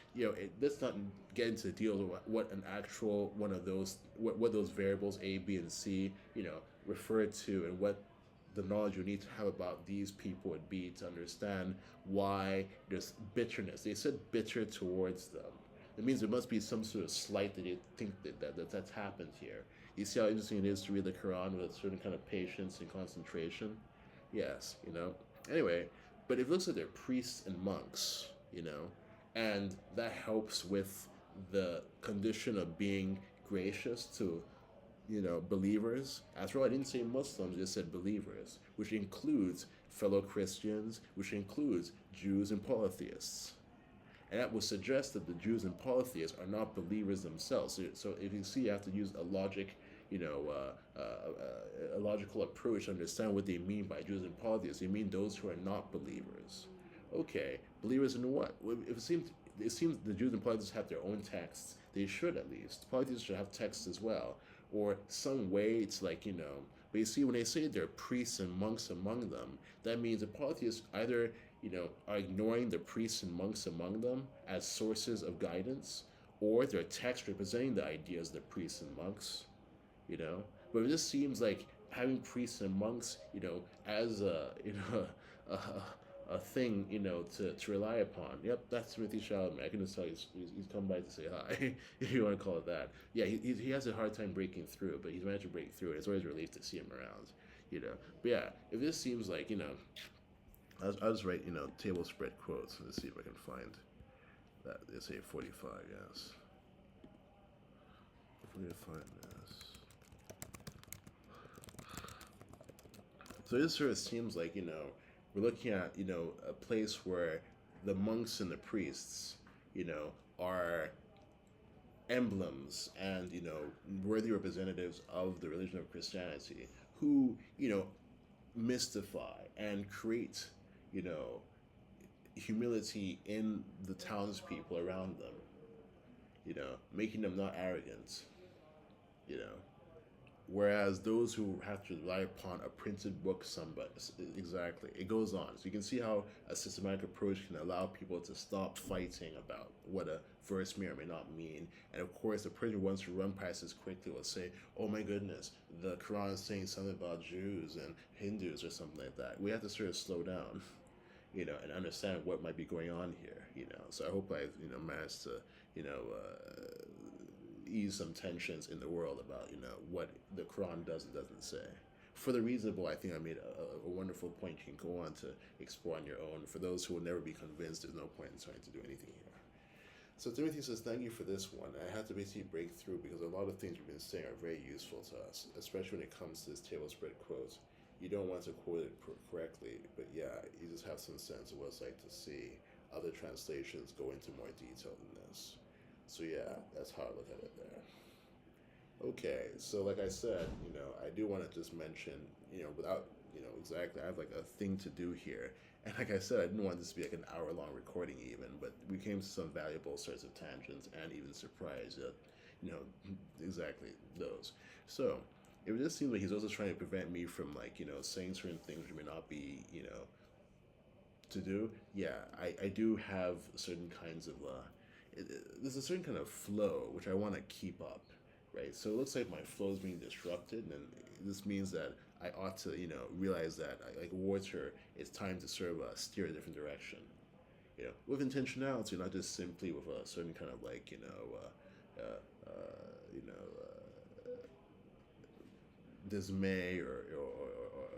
Let's not get into the deal of what an actual one of those, what those variables A, B, and C, refer to, and what the knowledge you need to have about these people would be to understand why there's bitterness. They said bitter towards them. It means there must be some sort of slight that they think that's happened here. You see how interesting it is to read the Quran with a certain kind of patience and concentration? Yes, Anyway, but it looks like they're priests and monks, and that helps with the condition of being gracious to, believers. After all, I didn't say Muslims, I just said believers, which includes fellow Christians, which includes Jews and polytheists. And that would suggest that the Jews and polytheists are not believers themselves. So if you see, you have to use a logic, a logical approach to understand what they mean by Jews and polytheists. They mean those who are not believers. Okay, believers in what? It seems the Jews and polytheists have their own texts. They should, at least. Polytheists should have texts as well, or some way it's like But you see, when they say there are priests and monks among them, that means the polytheists either, are ignoring the priests and monks among them as sources of guidance, or their text representing the ideas of the priests and monks, you know. But it just seems like having priests and monks, as a thing, to rely upon. Yep, that's Timothy Chalamet. I can just tell he's come by to say hi, if you want to call it that. Yeah, he has a hard time breaking through, but he's managed to break through, and it's always a relief to see him around, But yeah, if this seems like, I'll just write, table spread quotes. Let's see if I can find that. They say 45, yes. 45, yes. So this sort of seems like, we're looking at, a place where the monks and the priests, are emblems and, worthy representatives of the religion of Christianity who, mystify and create, you know, humility in the townspeople around them, making them not arrogant, you know. Whereas those who have to rely upon a printed book, somebody exactly, it goes on. So you can see how a systematic approach can allow people to stop fighting about what a verse may or may not mean. And of course, the person who wants to run past this quickly will say, "Oh my goodness, the Quran is saying something about Jews and Hindus or something like that." We have to sort of slow down, and understand what might be going on here. So I hope I've managed to you know. Ease some tensions in the world about what the Quran does and doesn't say. For the reasonable, I think I made a wonderful point you can go on to explore on your own. For those who will never be convinced, there's no point in trying to do anything here. So Timothy says, thank you for this one. I had to basically break through because a lot of things you've been saying are very useful to us, especially when it comes to this table spread quote. You don't want to quote it correctly, but yeah, you just have some sense of what it's like to see other translations go into more detail than this. So yeah, that's how I look at it there. Okay, so like I said, I do want to just mention, without, exactly, I have like a thing to do here. And like I said, I didn't want this to be like an hour-long recording even, but we came to some valuable sorts of tangents and even surprise at, exactly those. So, it just seems like he's also trying to prevent me from like, saying certain things which may not be, to do. Yeah, I do have certain kinds of, there's a certain kind of flow which I want to keep up, right? So it looks like my flow is being disrupted, and this means that I ought to, realize that like water, it's time to sort of steer a different direction, with intentionality, not just simply with a certain kind of like, uh, uh, you know, dismay or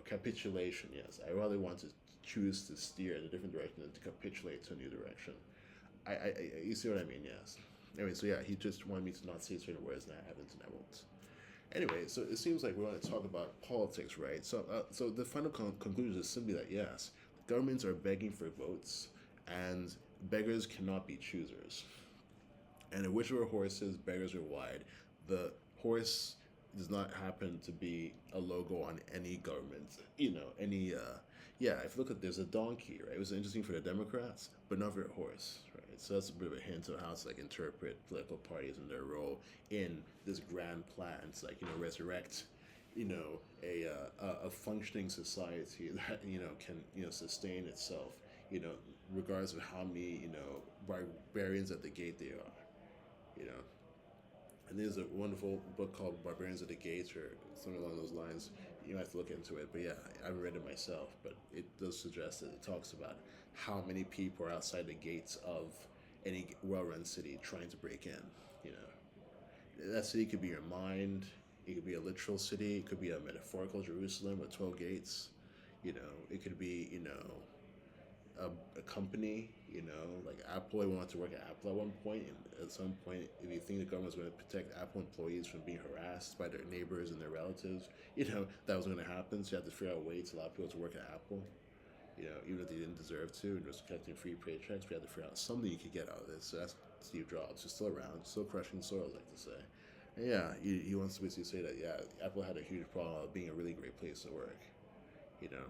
capitulation. Yes, I rather want to choose to steer in a different direction than to capitulate to a new direction. You see what I mean? Yes. Anyway, so yeah, he just wanted me to not say certain words, and I haven't, and I won't. Anyway, so it seems like we want to talk about politics, right? So the final conclusion is simply that yes, governments are begging for votes, and beggars cannot be choosers. And in whichever horse is beggars are wide, the horse does not happen to be a logo on any government, any yeah, if you look at, there's a donkey, right? It was interesting for the Democrats, but not for a horse, right? So that's a bit of a hint of how to like interpret political parties and their role in this grand plan to like resurrect, a functioning society that can sustain itself, regardless of how many barbarians at the gate they are, you know. And there's a wonderful book called Barbarians at the Gates or something along those lines. You have to look into it, but yeah, I haven't read it myself, but it does suggest that it talks about how many people are outside the gates of any well-run city trying to break in. You know, that city could be your mind. It could be a literal city. It could be a metaphorical Jerusalem with 12 gates. It could be a company, like Apple. I wanted to work at Apple at one point, and at some point, if you think the government was going to protect Apple employees from being harassed by their neighbors and their relatives, that was going to happen. So you have to figure out a way to allow people to work at Apple, even if they didn't deserve to, and just collecting free paychecks. We had to figure out something you could get out of this. So that's Steve Jobs, who's still around, still crushing soil, I like to say. And yeah, he wants to basically say that, yeah, Apple had a huge problem of being a really great place to work, you know.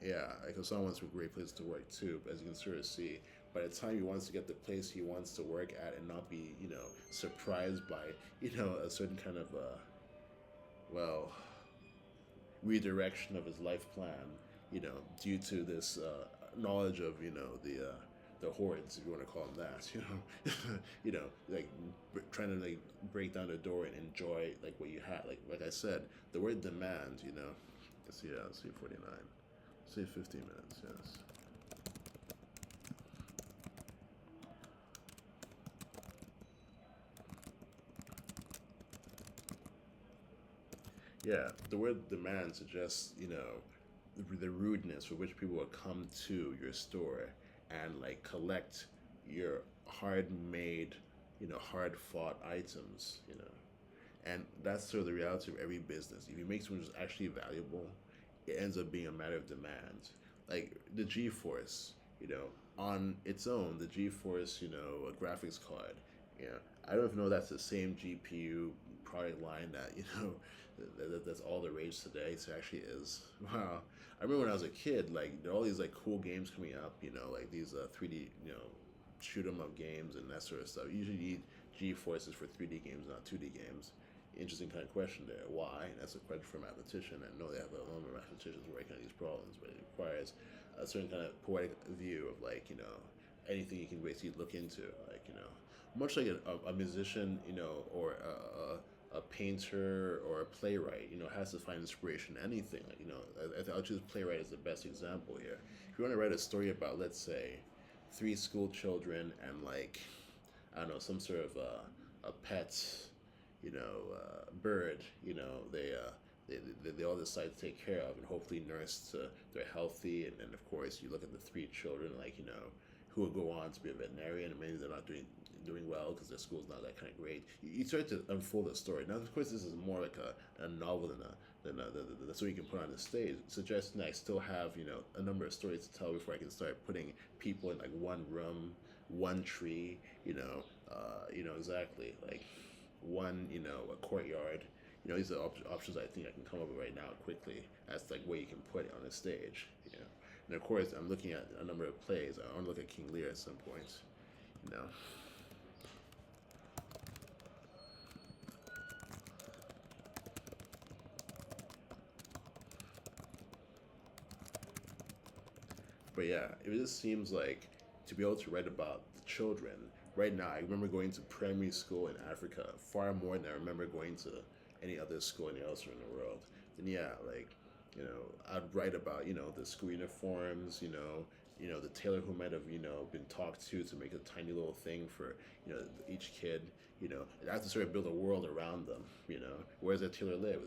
Yeah, like Osama wants a great place to work too, but as you can sort of see, by the time he wants to get the place he wants to work at and not be, surprised by, a certain kind of, well, redirection of his life plan, due to this knowledge of the hordes, if you want to call them that, like trying to like break down the door and enjoy like what you had, like I said, the word demand, let's see 49, say 15 minutes, yes. Yeah, the word demand suggests, the rudeness with which people will come to your store and like collect your hard made, hard fought items, And that's sort of the reality of every business. If you make something that's actually valuable, it ends up being a matter of demand. Like the GeForce, on its own, the GeForce, a graphics card, I don't even know if that's the same GPU product line that, that's all the rage today. So it actually is. Wow. I remember when I was a kid, like there are all these like cool games coming up, like these 3D, shoot 'em up games and that sort of stuff. Usually you need GeForces for 3D games, not 2D games. Interesting kind of question there. Why? And that's a question for a mathematician. I know they have a number of mathematicians working on these problems, but it requires a certain kind of poetic view of like anything you can basically look into, like much like a musician, or a painter or a playwright, has to find inspiration in anything. Like I'll choose playwright as the best example here. If you want to write a story about, let's say, three school children and like I don't know, some sort of a pet, bird, they all decide to take care of and hopefully nurse to they're healthy. And then, of course, you look at the three children, like, who will go on to be a veterinarian, and maybe they're not doing well because their school's not that kind of great. You start to unfold the story. Now, of course, this is more like a novel than a story you can put on the stage, suggesting that I still have, a number of stories to tell before I can start putting people in like one room, one tree, exactly, like one, a courtyard. These are options I think I can come up with right now quickly as like where you can put it on a stage. And of course, I'm looking at a number of plays. I want to look at King Lear at some point. You know. But yeah, it just seems like to be able to write about the children right now. I remember going to primary school in Africa far more than I remember going to any other school anywhere else in the world. Then yeah, like I'd write about the school uniforms, the tailor who might have been talked to make a tiny little thing for each kid. And I have to sort of build a world around them. Where does that tailor live?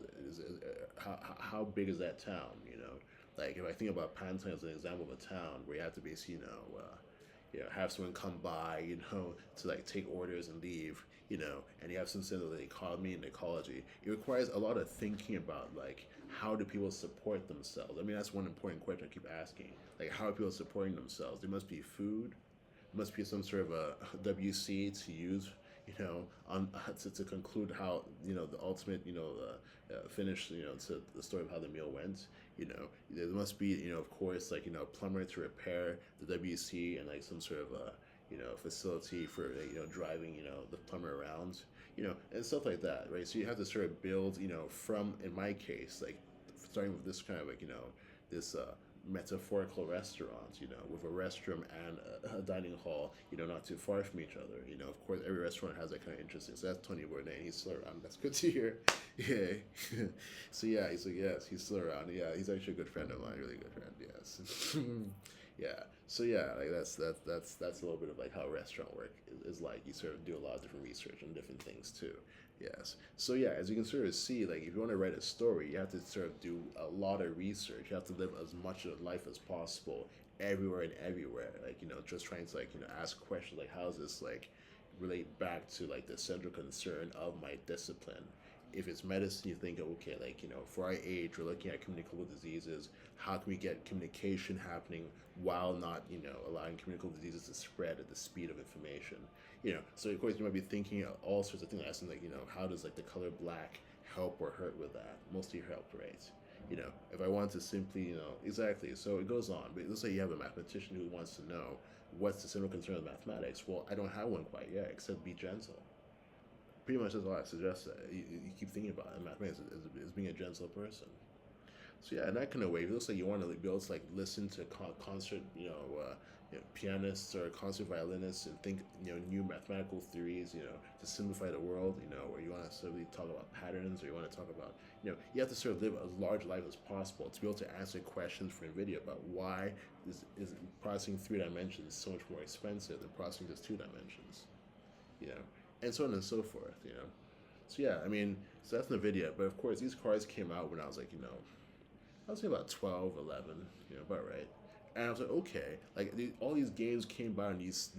How big is that town? Like if I think about Panton as an example of a town where you have to basically have someone come by, to like take orders and leave, and you have some sense of the economy and ecology. It requires a lot of thinking about like how do people support themselves. I mean, that's one important question I keep asking. Like, how are people supporting themselves? There must be food, must be some sort of a WC to use, on to conclude how the ultimate finish to the story of how the meal went. There must be of course like a plumber to repair the WC and like some sort of a facility for driving the plumber around, and stuff like that, right? So you have to sort of build from, in my case, like starting with this kind of like this metaphorical restaurant, with a restroom and a dining hall, not too far from each other. Of course, every restaurant has that kind of interesting. So that's Tony Bourdain. He's still around. That's good to hear. Yeah. So yeah, yes, he's still around. Yeah, he's actually a good friend of mine. Really good friend. Yes. Yeah. So yeah, like that's a little bit of like how restaurant work is like. You sort of do a lot of different research on different things too. Yes. So yeah, as you can sort of see, like if you want to write a story, you have to sort of do a lot of research. You have to live as much of life as possible everywhere and everywhere. Like just trying to like ask questions like how does this like relate back to like the central concern of my discipline. If it's medicine, you think, okay, like for our age, we're looking at communicable diseases. How can we get communication happening while not allowing communicable diseases to spread at the speed of information? So of course you might be thinking of all sorts of things. Asking like how does like the color black help or hurt with that? Mostly help, right? If I want to simply exactly. So it goes on. But let's say you have a mathematician who wants to know what's the central concern of mathematics. Well, I don't have one quite yet, except be gentle. Pretty much that's all I suggest. You keep thinking about it. Mathematics is being a gentle person. So yeah, in that kind of way, it looks like you want to be able to like listen to concert, pianists or concert violinists, and think, new mathematical theories, to simplify the world, or you want to sort of talk about patterns, or you want to talk about, you have to sort of live as large life as possible to be able to answer questions for NVIDIA about why is processing 3 dimensions so much more expensive than processing just 2 dimensions, you know, and so on and so forth, So yeah, I mean, so that's NVIDIA, but of course these cards came out when I was like, I was say about 12, 11, about right. And I was like, okay, like all these games came by on these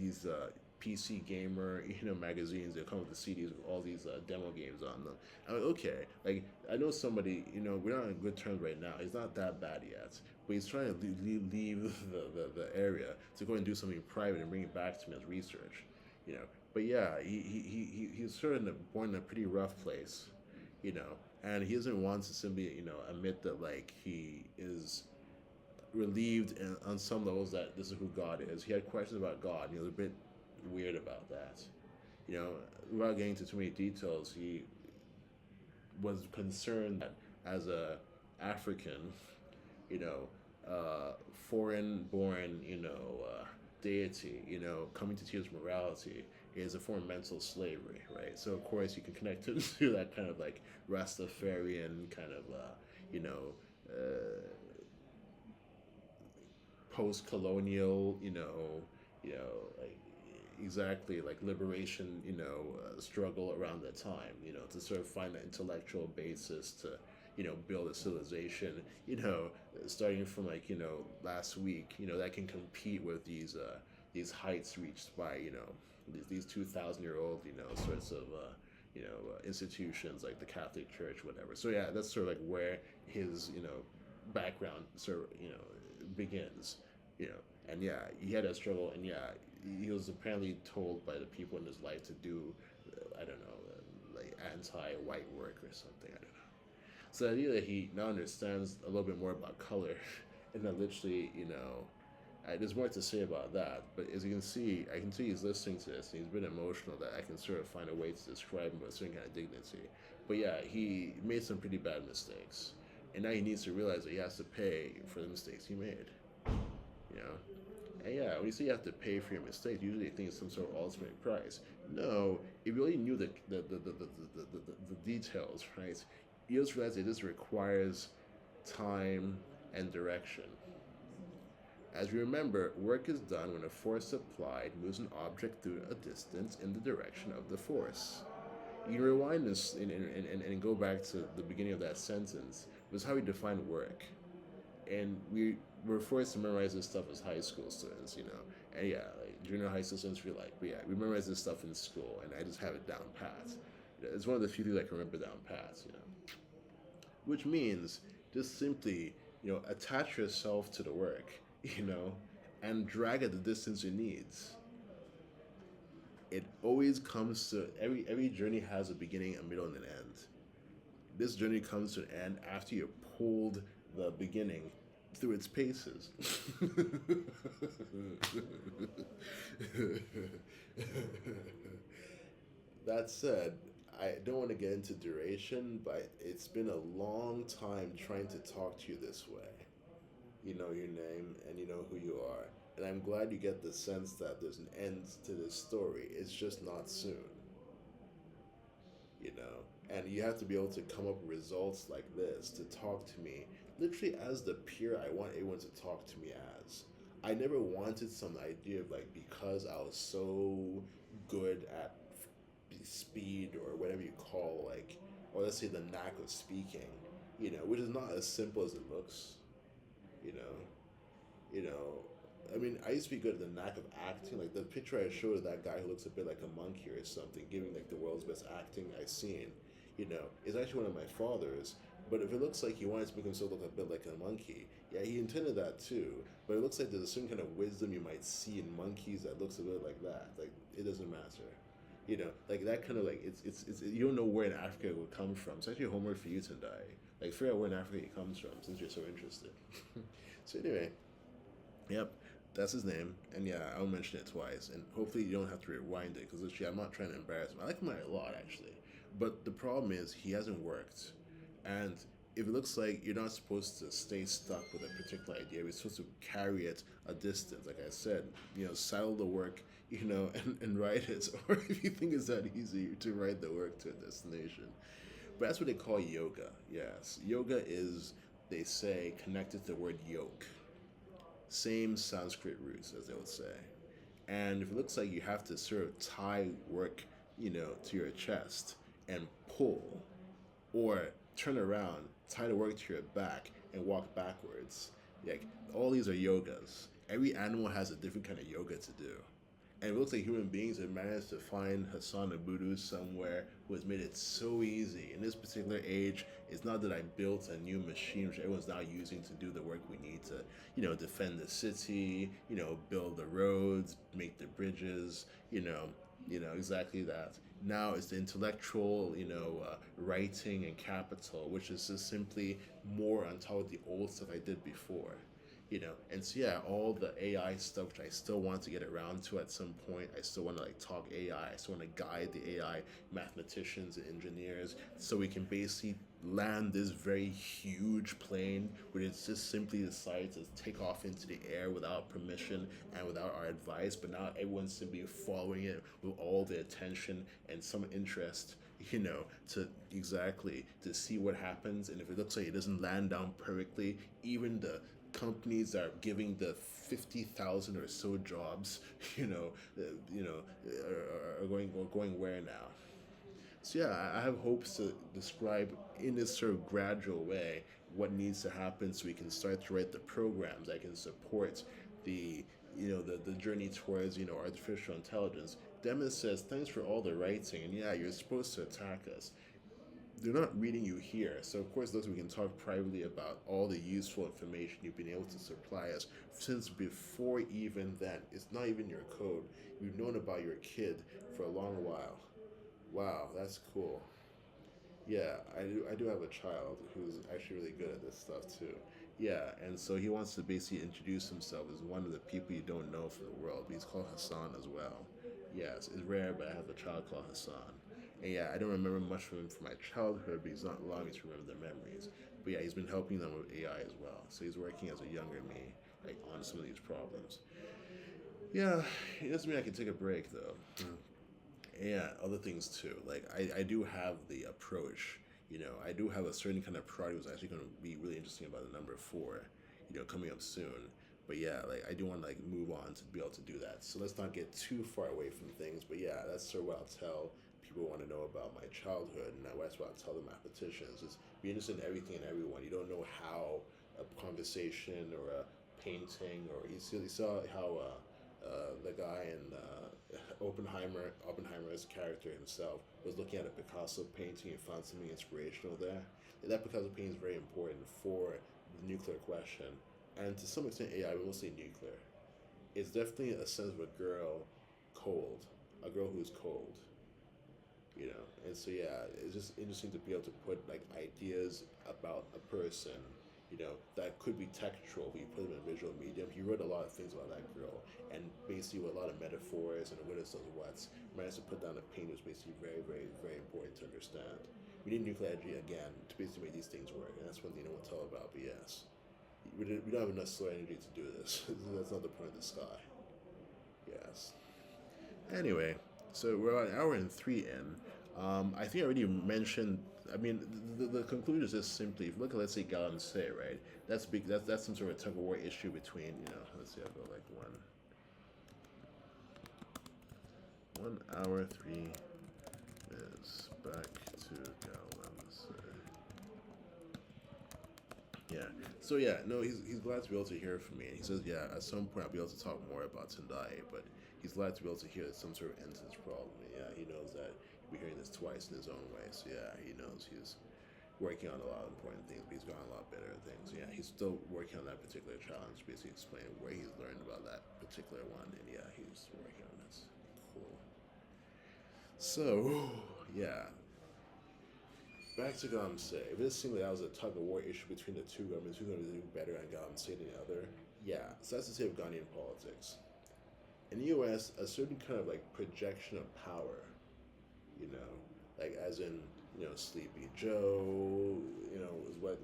PC gamer, magazines that come with the CDs with all these demo games on them. I'm like, okay, like I know somebody, we're not on good terms right now. He's not that bad yet, but he's trying to leave the area to go and do something private and bring it back to me as research, you know. But yeah, he's sort of born in a pretty rough place, and he doesn't want to simply, admit that like he is relieved on some levels that this is who God is. He had questions about God. He was a bit weird about that. You know, without getting into too many details, he was concerned that as a African, you know, foreign-born, deity, coming to teach morality is a form of mental slavery, right? So of course you can connect to, to that kind of like Rastafarian kind of, you know, post-colonial, like exactly like liberation, struggle around that time, to sort of find that intellectual basis to, build a civilization, starting from like, last week, that can compete with these heights reached by, these 2,000-year-old, sorts of, institutions like the Catholic Church, whatever. So yeah, that's sort of like where his, background sort of, begins, and yeah, he had a struggle, and yeah, he was apparently told by the people in his life to do, I don't know, like anti-white work or something. I don't know. So the idea that he now understands a little bit more about color, and that literally, there's more to say about that. But as you can see, I can see he's listening to this, and he's been emotional. That I can sort of find a way to describe him with a certain kind of dignity. But yeah, he made some pretty bad mistakes, and now he needs to realize that he has to pay for the mistakes he made. You know, and yeah, when you say you have to pay for your mistakes, usually you think it's some sort of ultimate price. No, if you really knew the details, right, you just realize that this requires time and direction. As we remember, work is done when a force applied moves an object through a distance in the direction of the force. You can rewind this and go back to the beginning of that sentence. It was how we define work. And we were forced to memorize this stuff as high school students, And yeah, like junior high school students, we're like, but yeah, we memorize this stuff in school, and I just have it down pat. It's one of the few things I can remember down pat. Which means just simply, attach yourself to the work, and drag at the distance it needs. It always comes to every journey has a beginning, a middle, and an end. This journey comes to an end after you pulled the beginning through its paces. That said, I don't want to get into duration, but it's been a long time trying to talk to you this way. You know your name and you know who you are. And I'm glad you get the sense that there's an end to this story. It's just not soon. And you have to be able to come up with results like this to talk to me literally as the peer I want everyone to talk to me as. I never wanted some idea of like, because I was so good at speed or whatever you call, like, or let's say the knack of speaking, which is not as simple as it looks. you know you know I mean, I used to be good at the knack of acting. Like the picture I showed of that guy who looks a bit like a monkey or something, giving like the world's best acting I've seen, is actually one of my father's. But if it looks like he wanted to make himself look a bit like a monkey, yeah, he intended that too. But it looks like there's a certain kind of wisdom you might see in monkeys that looks a bit like that. Like it doesn't matter. Like that kind of like it's you don't know where in Africa it would come from. It's actually homework for you tonight. Like figure out where in Africa he comes from since you're so interested. So anyway, yep, that's his name, and yeah, I'll mention it twice, and hopefully you don't have to rewind it, because literally I'm not trying to embarrass him. I like him a lot, actually, but the problem is he hasn't worked, and if it looks like you're not supposed to stay stuck with a particular idea, you're supposed to carry it a distance. Like I said, saddle the work, and ride it. Or if you think it's that easy to ride the work to a destination. But that's what they call yoga. Yes, yoga is, they say, connected to the word yoke. Same Sanskrit roots, as they would say. And if it looks like you have to sort of tie work, to your chest and pull, or turn around, tie the work to your back, and walk backwards, like all these are yogas. Every animal has a different kind of yoga to do. And it looks like human beings have managed to find Hassan Abudu somewhere who has made it so easy. In this particular age, it's not that I built a new machine which everyone's now using to do the work we need to, defend the city, build the roads, make the bridges, exactly that. Now it's the intellectual, writing and capital, which is just simply more on top of the old stuff I did before. And so yeah, all the AI stuff which I still want to get around to at some point. I still want to like talk AI. I still want to guide the AI mathematicians and engineers so we can basically land this very huge plane where it's just simply decided to take off into the air without permission and without our advice, but now everyone's simply following it with all the attention and some interest, to exactly to see what happens. And if it looks like it doesn't land down perfectly, even the companies that are giving the 50,000 or so jobs, are going where now? So yeah, I have hopes to describe in this sort of gradual way what needs to happen so we can start to write the programs that can support the the journey towards artificial intelligence. Demis says thanks for all the writing, and yeah, you're supposed to attack us. They're not reading you here. So of course, those we can talk privately about all the useful information you've been able to supply us since before even then. It's not even your code. We've known about your kid for a long while. Wow, that's cool. Yeah, I do have a child who's actually really good at this stuff too. Yeah, and so he wants to basically introduce himself as one of the people you don't know from the world. But he's called Hassan as well. Yes, it's rare, but I have a child called Hassan. And yeah, I don't remember much from him from my childhood, but he's not allowing me to remember the memories. But yeah, he's been helping them with AI as well. So he's working as a younger me, like on some of these problems. Yeah, it doesn't mean I can take a break though. Yeah, other things too. Like I do have the approach. I do have a certain kind of product that's actually going to be really interesting about the number four. Coming up soon. But yeah, like I do want to like move on to be able to do that. So let's not get too far away from things. But yeah, that's sort of what I'll tell people who want to know about my childhood, and that's what I'll tell the mathematicians. Is be interested in everything and everyone. You don't know how a conversation or a painting, or you saw how the guy in Oppenheimer's character himself was looking at a Picasso painting and found something inspirational there. And that Picasso painting is very important for the nuclear question, and to some extent AI, but mostly nuclear. It's definitely a sense of a girl who's cold. And so yeah, it's just interesting to be able to put like ideas about a person, that could be textual, but you put them in visual medium. He wrote a lot of things about that girl, and basically with a lot of metaphors and what is those what's, managed to put down a paint was basically very, very, very important to understand. We need nuclear energy again to basically make these things work, and that's one thing no one tell about. But yes, we don't have enough solar energy to do this. That's not the point of the sky. Yes. Anyway, so we're about an hour and three in. I think I already mentioned. I mean, the conclusion is just simply, if you look at, let's say, Galamsey, right? That's big. That's some sort of tug of war issue between, let's see, I'll go like 1 hour 3 minutes back to Galamsey. Yeah. So yeah, no, he's glad to be able to hear from me. And he says, yeah, at some point I'll be able to talk more about Tendai, but he's glad to be able to hear some sort of end to this problem. And yeah, he knows that he'll be hearing this twice in his own way. So yeah, he knows he's working on a lot of important things, but he's gotten a lot better at things. Yeah, he's still working on that particular challenge, basically explaining where he's learned about that particular one. And yeah, he's working on this. Cool. So yeah, back to Gamse. If it seemed like that was a tug of war issue between the two governments, who's going to do better on Gamse than the other? Yeah, so that's the state of Ghanaian politics. In the U.S., a certain kind of like projection of power, you know, like as in Sleepy Joe, is what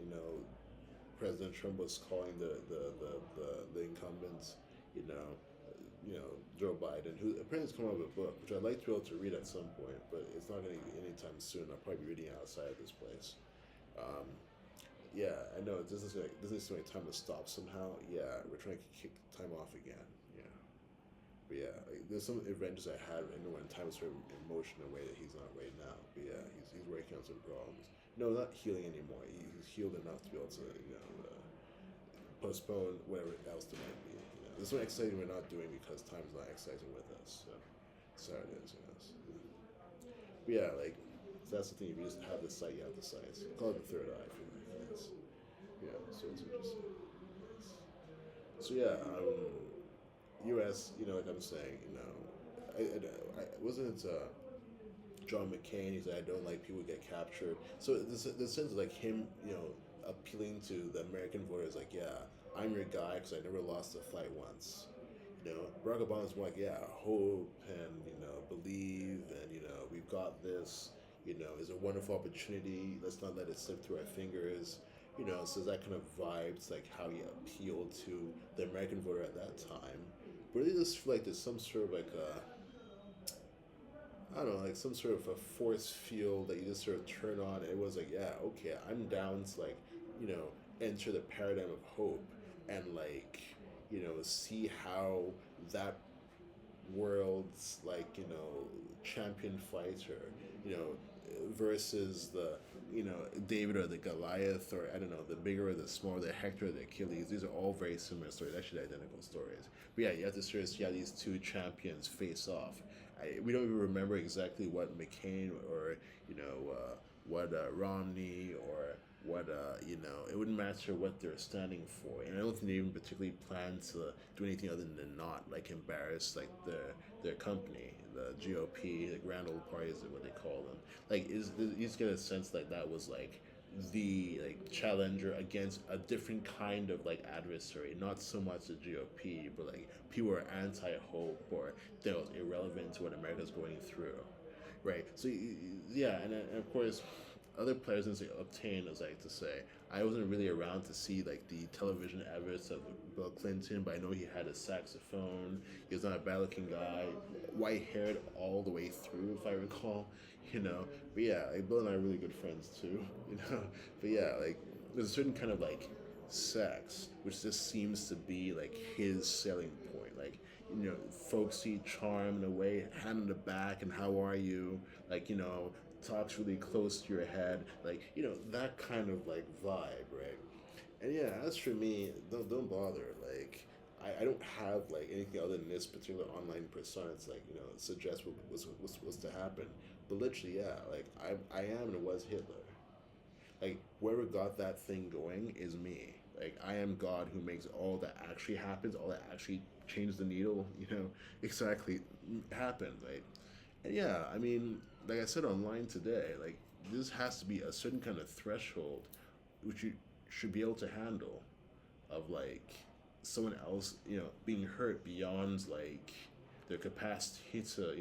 President Trump was calling the incumbents, you know, Joe Biden, who apparently has come out with a book, which I'd like to be able to read at some point, but it's not going to be anytime soon. I'll probably be reading it outside of this place. Um, yeah, I know this is like time to stop somehow. Yeah, we're trying to kick time off again. Yeah, but yeah, like, there's some adventures I had. I know when time is sort of in motion in a way that he's not right now. But yeah, he's working on some problems. No, not healing anymore. He's healed enough to be able to postpone whatever else there might be. There's some exercising we're not doing because time's not exercising with us. So, sorry it is. But yeah, like so that's the thing. If you just have the sight, you have the sight. Call it the third eye. I feel like yes. Yeah. So it's interesting. So yeah, U.S. Like I'm saying, I wasn't John McCain. He said I don't like people who get captured. So the sense of like him, appealing to the American voters, like yeah, I'm your guy because I never lost a fight once. Barack Obama's more like yeah, hope and believe and we've got this. It's a wonderful opportunity. Let's not let it slip through our fingers. So that kind of vibes like how he appealed to the American voter at that time. But it just feel like there's some sort of like a I don't know, like some sort of a force field that you just sort of turn on. And it was like, yeah, okay, I'm down to like, you know, enter the paradigm of hope and like, see how that world's like, champion fighter, you know, versus the, David or the Goliath or I don't know, the bigger or the smaller, the Hector or the Achilles. These are all very similar stories, actually identical stories. But yeah, you have to sort of see how these two champions face off. We don't even remember exactly what McCain or what Romney or what it wouldn't matter what they're standing for, and I don't think they even particularly plan to do anything other than not like embarrass like their company, the GOP, the Grand Old Party is what they call them. Like, you just get a sense like that was like the like challenger against a different kind of like adversary, not so much the GOP, but like people who are anti-hope or that was irrelevant to what America's going through, right? So yeah, and of course, other presidents obtained, as I like to say. I wasn't really around to see like the television adverts of Bill Clinton, but I know he had a saxophone. He was not a bad-looking guy, white-haired all the way through, if I recall. But yeah, like Bill and I are really good friends too. But yeah, like there's a certain kind of like sex, which just seems to be like his selling point. Like, folksy charm in a way, hand on the back, and how are you? Like, talks really close to your head. Like, that kind of like vibe, right? And yeah, as for me, don't bother. Like, I don't have like anything other than this particular online persona. It's like suggest what's to happen. But literally, yeah, like I am and was Hitler. Like whoever got that thing going is me. Like I am God who makes all that actually happens, all that actually changes the needle, exactly happen, right? And yeah, I mean, like I said online today, like this has to be a certain kind of threshold which you should be able to handle of like someone else, being hurt beyond like their capacity to,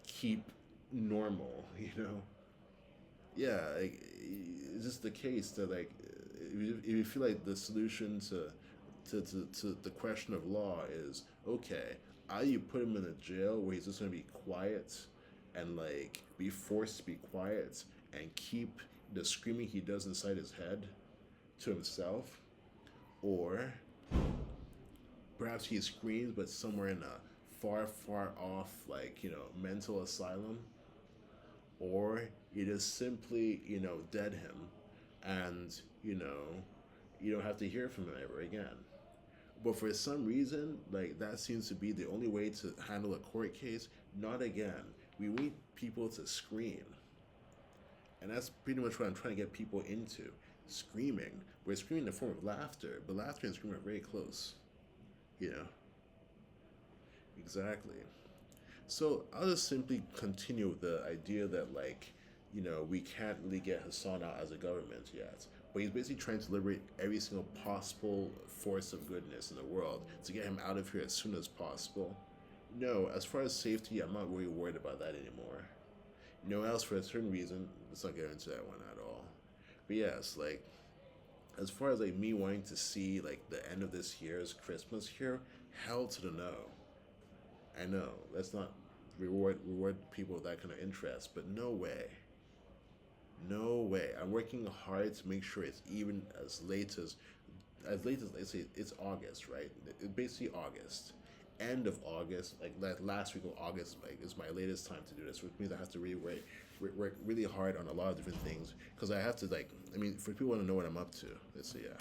keep normal, yeah, like it's just the case that like if you feel like the solution to the question of law is okay, either you put him in a jail where he's just gonna be quiet and like be forced to be quiet and keep the screaming he does inside his head to himself, or perhaps he screams but somewhere in a far off like mental asylum, or you just simply dead him, and you don't have to hear from him ever again. But for some reason, like that seems to be the only way to handle a court case. Not again. We need people to scream, and that's pretty much what I'm trying to get people into. Screaming. We're screaming in the form of laughter, but laughter and screaming are very close. You know exactly. So I'll just simply continue with the idea that like, we can't really get Hassan out as a government yet. But he's basically trying to liberate every single possible force of goodness in the world to get him out of here as soon as possible. No, as far as safety, I'm not really worried about that anymore. No else for a certain reason. Let's not get into that one at all. But yes, like as far as like me wanting to see like the end of this year's Christmas here, hell to the no. I know. Let's not reward people with that kind of interest, but no way. No way. I'm working hard to make sure it's even as late as let's say it's August, right? It's basically August. End of August, like that last week of August, like is my latest time to do this, which means I have to really work really hard on a lot of different things because I have to like. I mean, for people want to know what I'm up to. Let's see, yeah,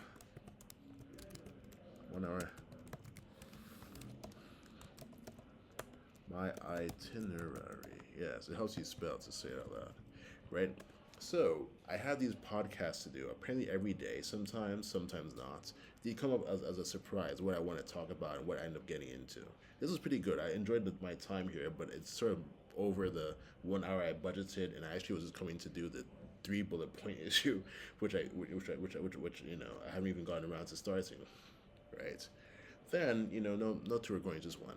1 hour. My itinerary. Yes, it helps you spell to say it out loud, right? So I have these podcasts to do apparently every day. Sometimes not. They come up as a surprise what I want to talk about and what I end up getting into. This was pretty good. I enjoyed my time here, but it's sort of over the 1 hour I budgeted, and I actually was just coming to do the three bullet point issue, which I haven't even gotten around to starting, right? Then no two are going, just one.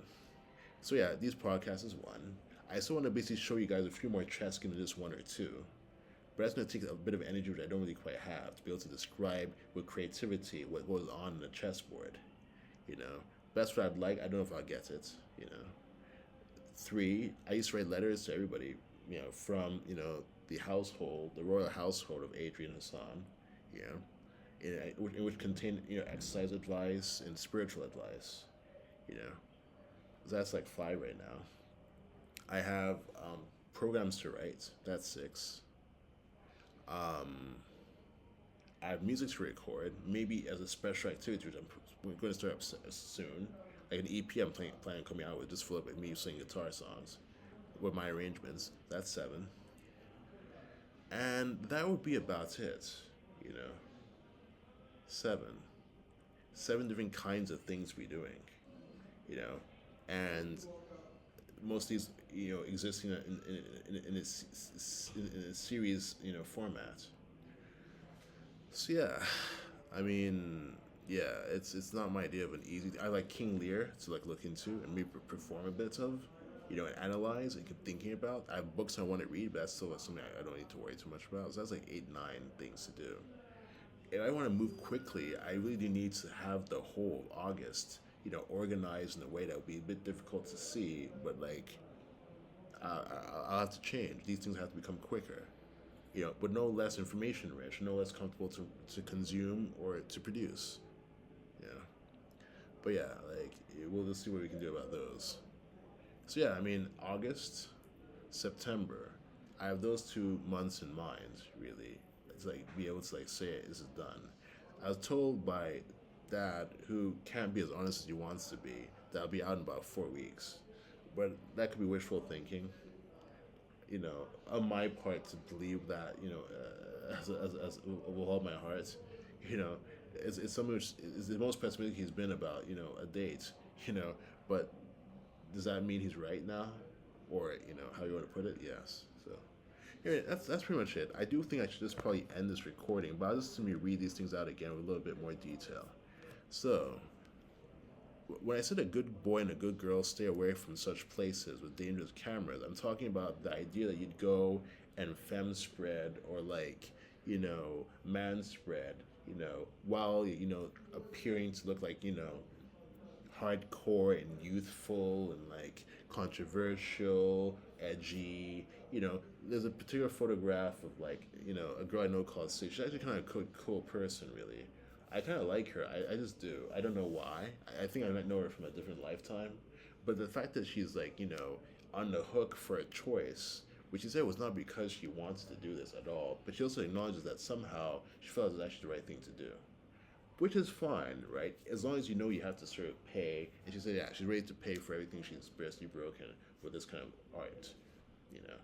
So yeah, these podcasts is one. I still want to basically show you guys a few more chess games than just one or two. But that's going to take a bit of energy, which I don't really quite have, to be able to describe with creativity what goes on the chessboard. You know, that's what I'd like. I don't know if I'll get it. Three, I used to write letters to everybody. From the household, the royal household of Adrian Hassan. You know, in which contained exercise advice and spiritual advice. You know, so that's like five right now. I have programs to write. That's six. Um, I have music to record, maybe as a special activity, which I'm going to start up soon. Like an EP I'm planning coming out with, just full of me singing guitar songs with my arrangements. That's seven. And that would be about it, you know. Seven. Seven different kinds of things we're doing, you know. And most of these, existing in a series, format. So yeah, I mean, yeah, it's not my idea of an easy. I like King Lear to like look into and maybe perform a bit of, and analyze and keep thinking about. I have books I want to read, but that's still something I don't need to worry too much about. So that's like 8, 9 things to do. If I want to move quickly, I really do need to have the whole August, organized in a way that would be a bit difficult to see, but like I'll have to change. These things have to become quicker, but no less information rich, no less comfortable to consume or to produce. Yeah. But yeah, like we'll just see what we can do about those. So yeah, I mean August, September. I have those 2 months in mind. Really, it's like be able to like say this is done. I was told by dad, who can't be as honest as he wants to be, that I'll be out in about 4 weeks. But that could be wishful thinking, on my part to believe that, as with all my heart, you know, it's something which is the most pessimistic he's been about, a date, you know. But does that mean he's right now, or how you want to put it? Yes. So, yeah, that's pretty much it. I do think I should just probably end this recording, but I'll just let me read these things out again with a little bit more detail. So, when I said a good boy and a good girl stay away from such places with dangerous cameras, I'm talking about the idea that you'd go and fem spread or like, man spread, while, appearing to look like, hardcore and youthful and like controversial, edgy. There's a particular photograph of like, a girl I know called Sue. She's actually kind of a cool person, really. I kind of like her. I just do. I don't know why. I think I might know her from a different lifetime. But the fact that she's like, on the hook for a choice, which she said was not because she wants to do this at all, but she also acknowledges that somehow she felt it was actually the right thing to do. Which is fine, right? As long as you know you have to sort of pay. And she said, yeah, she's ready to pay for everything she's experienced broken with this kind of art, you know.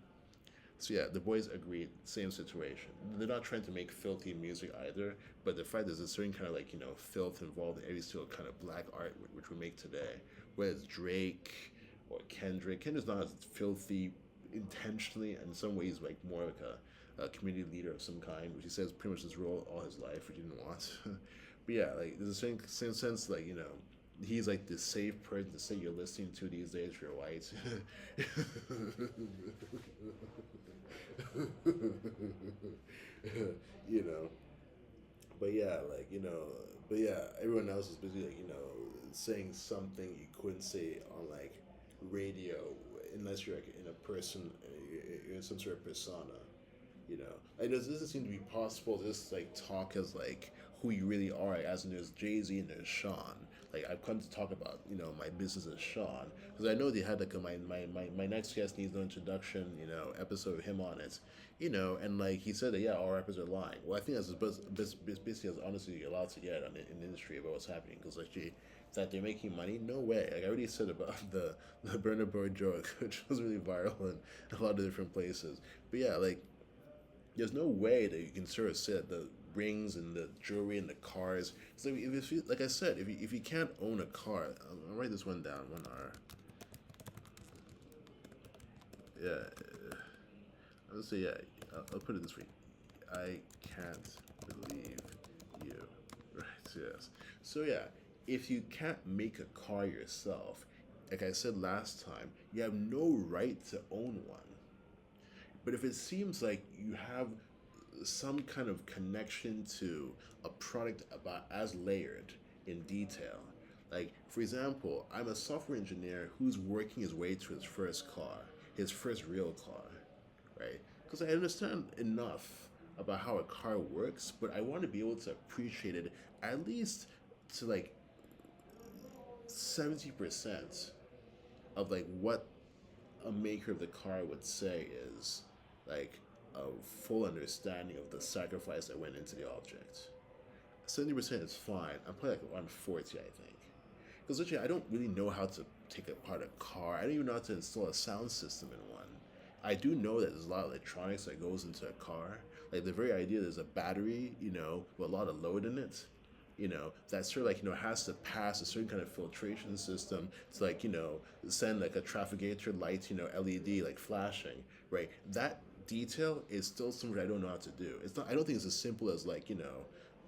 So yeah, the boys agreed, same situation. They're not trying to make filthy music either, but the fact there's a certain kind of like, filth involved in every single kind of black art which we make today. Whether it's Drake or Kendrick. Kendrick's not as filthy intentionally, in some ways like more like a community leader of some kind, which he says pretty much his role all his life, which he didn't want. But yeah, like there's a same sense like, he's like the safe person to say you're listening to these days if you're white. everyone else is basically like saying something you couldn't say on like radio unless you're like in a person, you're in some sort of persona. Like doesn't seem to be possible to just like talk as like who you really are, like, as in there's Jay-Z and there's Sean. Like I've come to talk about my business as Sean because I know they had like my next guest needs no introduction episode with him on it, and like he said that yeah, all rappers are lying. Well, I think that's basically as honestly you're allowed to get in the industry about what's happening because like gee, that they're making money, no way. Like I already said about the Burner Boy joke, which was really viral in a lot of different places. But yeah, like there's no way that you can sort of say that the rings and the jewelry and the cars. So if you, like I said, if you can't own a car, I'll write this one down. 1 hour. Yeah, let's say yeah. I'll put it this way. I can't believe you. Right. Yes. So yeah, if you can't make a car yourself, like I said last time, you have no right to own one. But if it seems like you have some kind of connection to a product about as layered in detail, like for example, I'm a software engineer who's working his way to his first car, his first real car, right? Because I understand enough about how a car works, but I want to be able to appreciate it at least to like 70% of like what a maker of the car would say is like a full understanding of the sacrifice that went into the object. 70% is fine. I'm probably like around 40, I think. Because literally, I don't really know how to take apart a car. I don't even know how to install a sound system in one. I do know that there's a lot of electronics that goes into a car. Like the very idea there's a battery, with a lot of load in it, that sort of like, has to pass a certain kind of filtration system to like, send like a trafficator light, LED like flashing, right? That detail is still something I don't know how to do. It's not, I don't think it's as simple as like,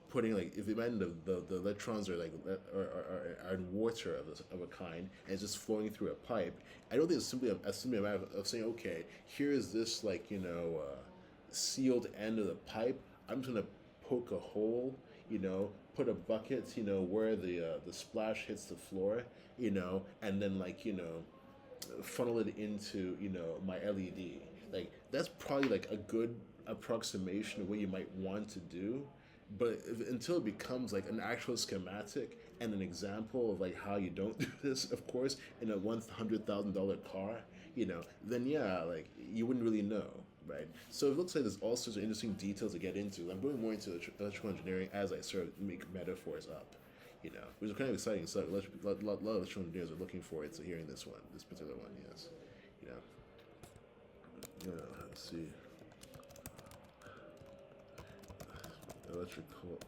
putting like if you imagine the electrons are like are in water of a kind and it's just flowing through a pipe. I don't think it's simply a matter of saying okay, here is this like sealed end of the pipe. I'm just gonna poke a hole, put a bucket, where the splash hits the floor, and then like funnel it into my LED. Like that's probably like a good approximation of what you might want to do, but until it becomes like an actual schematic and an example of like how you don't do this, of course, in a $100,000 car, then yeah, like you wouldn't really know, right? So it looks like there's all sorts of interesting details to get into. I'm going more into electrical engineering as I sort of make metaphors up, which is kind of exciting. So a lot of electrical engineers are looking forward to hearing this particular one. Yes, you know. Let's see. Electrical.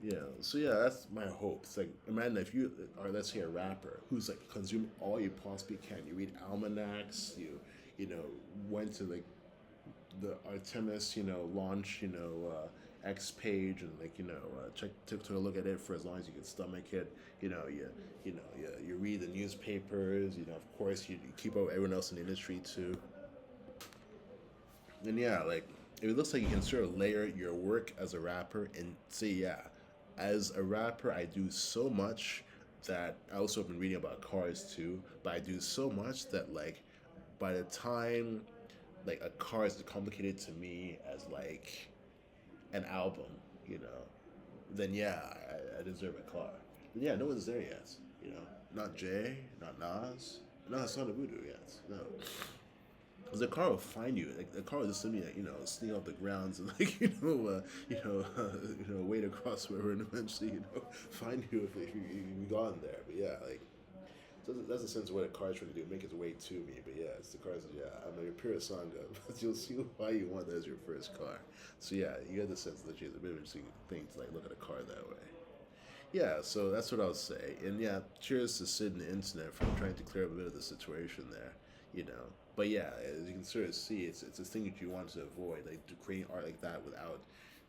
Yeah, so yeah, that's my hope. It's like imagine if you are, let's say, a rapper who's like consumed all you possibly can. You read almanacs. You went to like the Artemis launch X page and like check took a look at it for as long as you could stomach it. You read the newspapers. Of course you keep up with everyone else in the industry too. And yeah, like it looks like you can sort of layer your work as a rapper and say, yeah, as a rapper, I do so much that I also have been reading about cars too, but I do so much that like by the time like a car is as complicated to me as like an album, you know, then yeah, I deserve a car. But yeah, no one's there yet, Not Jay, not Nas, not Hassan Abudu yet, no. Because the car will find you. Like the car will just simply, like, sneak off the grounds and like wade across the river and eventually find you if you've gone there. But yeah, like so that's the sense of what a car is trying to do, make its way to me. But yeah, it's the car says, yeah, I'm a pure sangha, but you'll see why you want that as your first car. So yeah, you get the sense that it's a bit of an interesting thing to like look at a car that way. Yeah, so that's what I'll say. And yeah, cheers to Sid and the internet for trying to clear up a bit of the situation there, you know. But yeah, as you can sort of see, it's a thing that you want to avoid, like to create art like that without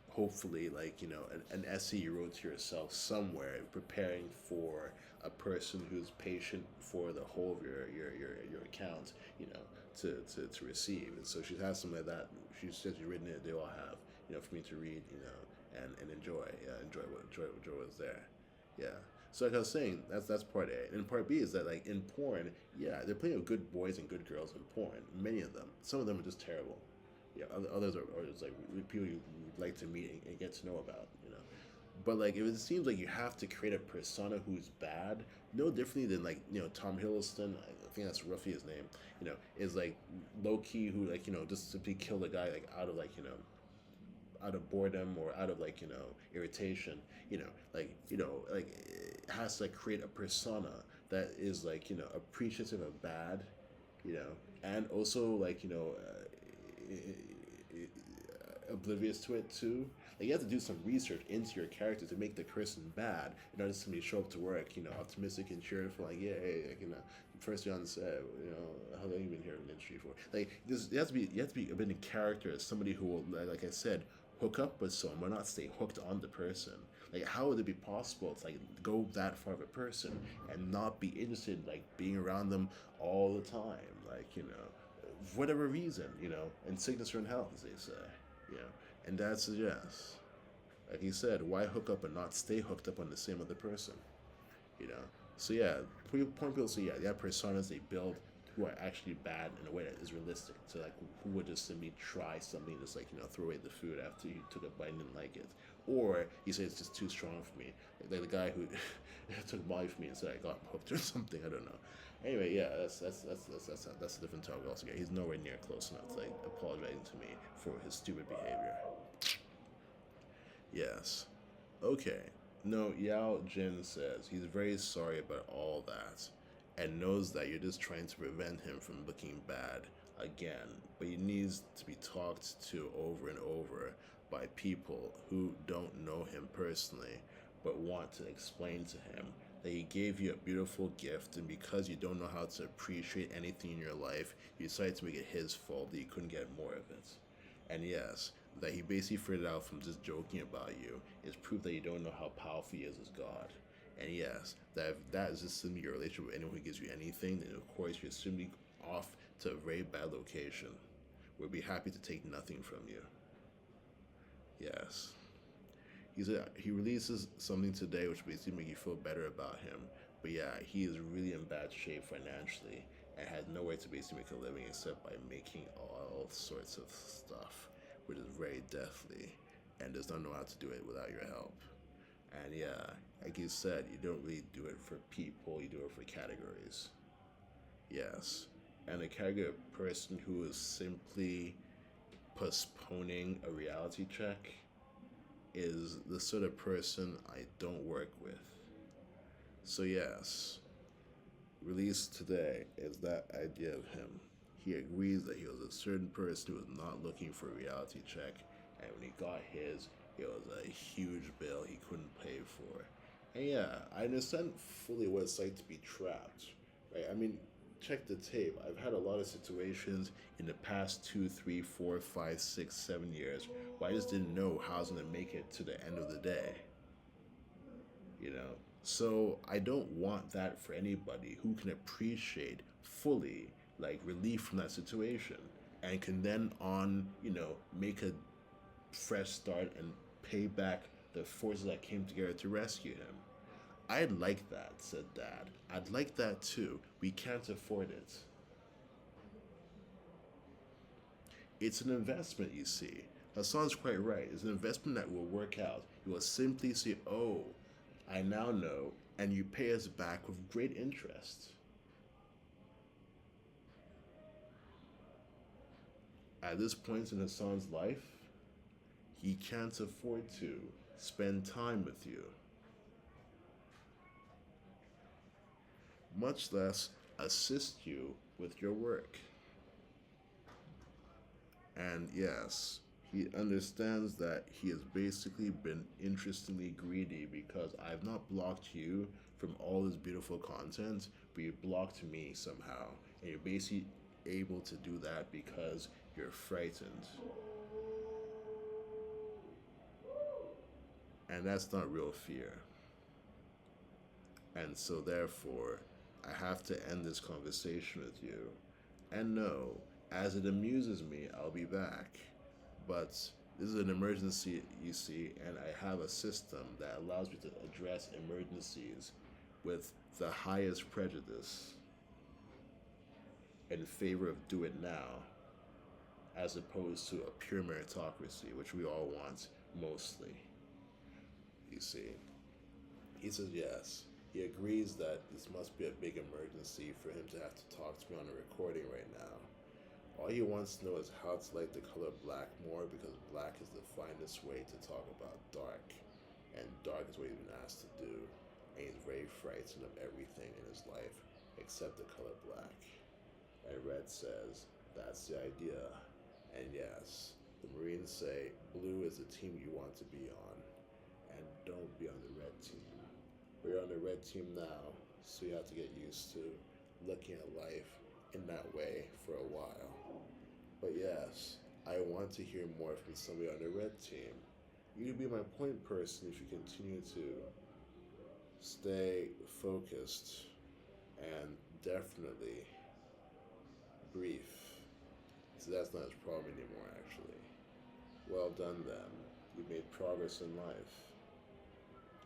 hopefully like an essay you wrote to yourself somewhere preparing for a person who's patient for the whole of your account, you know, to receive. And so she has something like that. She says she's written it. They all have, you know, for me to read, you know, and enjoy. Yeah, enjoy what's there. Yeah. So like I was saying, that's part A. And part B is that like in porn, yeah, there are plenty of good boys and good girls in porn. Many of them. Some of them are just terrible. Yeah, others are just like people you would like to meet and get to know about. You know, but like if it seems like you have to create a persona who's bad, no differently than like you know Tom Hiddleston. I think that's roughly his name. You know, is like low key who like you know just simply killed a guy like out of like you know out of boredom or out of like you know irritation. You know like it has to like, create a persona that is like you know appreciative of bad, you know, and also like you know oblivious to it too. Like you have to do some research into your character to make the person bad, and not just somebody show up to work, you know, optimistic and cheerful, like yeah, hey, like, you know, first day on the set, you know, how long you been here in the industry for? Like this, you have to be a bit in character as somebody who will, like I said, hook up with someone, but not stay hooked on the person. Like how would it be possible to like go that far of a person and not be interested in like being around them all the time? Like you know, for whatever reason, you know, in sickness or in health, as they say, you know, and that suggests, like he said, why hook up and not stay hooked up on the same other person? You know, so yeah, point people say yeah, they have personas they build who are actually bad in a way that is realistic. So like, who would just simply try something, just like you know, throw away the food after you took a bite and didn't like it, or you say it's just too strong for me, like the guy who took Molly for me and said I got hooked or something. I don't know. Anyway, yeah, that's a different topic altogether. He's nowhere near close enough to like apologizing to me for his stupid behavior. Yes. Okay. No, Yao Jin says he's very sorry about all that and knows that you're just trying to prevent him from looking bad again, but he needs to be talked to over and over by people who don't know him personally but want to explain to him that he gave you a beautiful gift, and because you don't know how to appreciate anything in your life, you decided to make it his fault that you couldn't get more of it. And yes, that he basically figured out from just joking about you is proof that you don't know how powerful he is as God. And yes, that if that is just simply your relationship with anyone who gives you anything, then of course you're simply off to a very bad location. We'll be happy to take nothing from you. Yes. He releases something today which basically make you feel better about him. But yeah, he is really in bad shape financially and has no way to basically make a living except by making all sorts of stuff, which is very deathly, and does not know how to do it without your help. And yeah, like you said, you don't really do it for people, you do it for categories. Yes. And a category of person who is simply postponing a reality check is the sort of person I don't work with. So, yes, released today is that idea of him. He agrees that he was a certain person who was not looking for a reality check, and when he got his, it was a huge bill he couldn't pay for. And yeah, I understand fully what it's like to be trapped, right? I mean, check the tape. I've had a lot of situations in the past 2, 3, 4, 5, 6, 7 years where I just didn't know how I was gonna make it to the end of the day, you know? So I don't want that for anybody who can appreciate fully like relief from that situation and can then on, you know, make a fresh start and pay back the forces that came together to rescue him. I'd like that, said Dad. I'd like that too. We can't afford it. It's an investment, you see. Hassan's quite right. It's an investment that will work out. You will simply say, oh, I now know, and you pay us back with great interest. At this point in Hassan's life, he can't afford to spend time with you, much less assist you with your work. And yes, he understands that he has basically been interestingly greedy because I've not blocked you from all this beautiful content, but you blocked me somehow. And you're basically able to do that because you're frightened. And that's not real fear. And so, therefore, I have to end this conversation with you. And no, as it amuses me, I'll be back. But this is an emergency, you see, and I have a system that allows me to address emergencies with the highest prejudice in favor of do it now, as opposed to a pure meritocracy, which we all want mostly. You see, he says yes. He agrees that this must be a big emergency for him to have to talk to me on a recording right now. All he wants to know is how to like the color black more because black is the finest way to talk about dark. And dark is what he's been asked to do. And he's very frightened of everything in his life except the color black. And Red says, that's the idea. And yes, the Marines say blue is the team you want to be on. And don't be on the red team. We're on the red team now, so you have to get used to looking at life in that way for a while. But yes, I want to hear more from somebody on the red team. You can be my point person if you continue to stay focused and definitely brief. So that's not his problem anymore, actually. Well done, then. You made progress in life.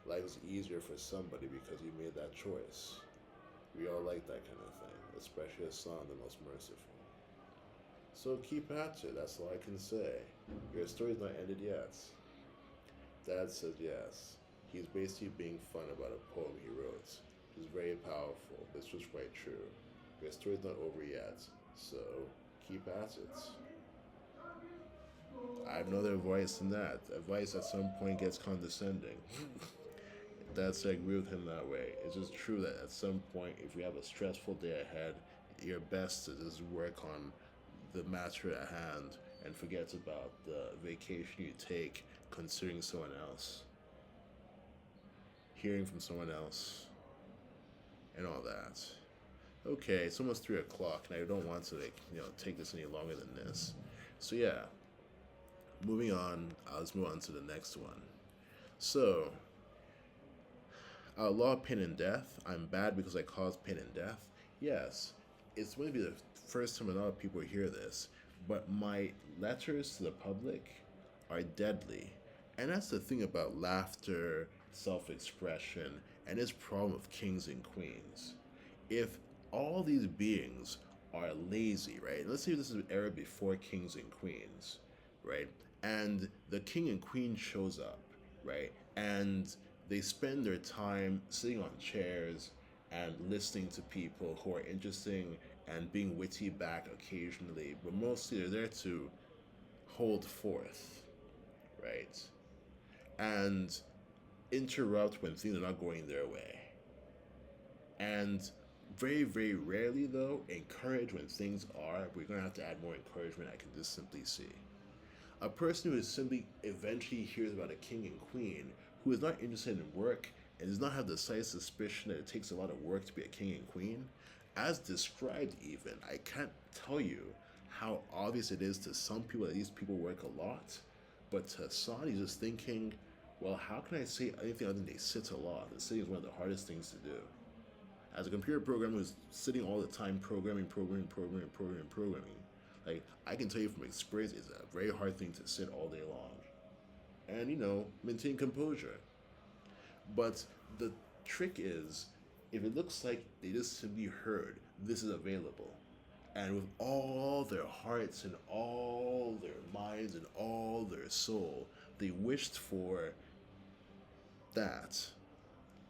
Life is easier for somebody because you made that choice. We all like that kind of thing, especially Hassan, the most merciful. So keep at it, that's all I can say. Your story's not ended yet. Dad says yes. He's basically being fun about a poem he wrote. It's very powerful, but it's just quite true. Your story's not over yet, so keep at it. I have no other advice than that. Advice at some point gets condescending. That's I agree with him that way. It's just true that at some point, if you have a stressful day ahead, your best to just work on the matter at hand and forget about the vacation you take considering someone else, hearing from someone else, and all that. Okay, it's almost 3 o'clock, and I don't want to take this any longer than this. So yeah, moving on. Let's move on to the next one. So law, pain, and death. I'm bad because I caused pain and death. Yes, it's going to be the first time a lot of people hear this, but my letters to the public are deadly. And that's the thing about laughter, self expression, and this problem of kings and queens. If all these beings are lazy, right? Let's say this is an era before kings and queens, right? And the king and queen shows up, right? And they spend their time sitting on chairs and listening to people who are interesting and being witty back occasionally, but mostly they're there to hold forth, right? And interrupt when things are not going their way. And very, very rarely, though, encourage when things are. We're going to have to add more encouragement, I can just simply see. A person who is simply eventually hears about a king and queen who is not interested in work and does not have the slight suspicion that it takes a lot of work to be a king and queen, as described even, I can't tell you how obvious it is to some people that these people work a lot, but to Hassan, he's just thinking, well, how can I say anything other than they sit a lot? The sitting is one of the hardest things to do. As a computer programmer who's sitting all the time programming, like, I can tell you from experience, it's a very hard thing to sit all day long. And, maintain composure. But the trick is, if it looks like they just simply heard this is available, and with all their hearts and all their minds and all their soul, they wished for that.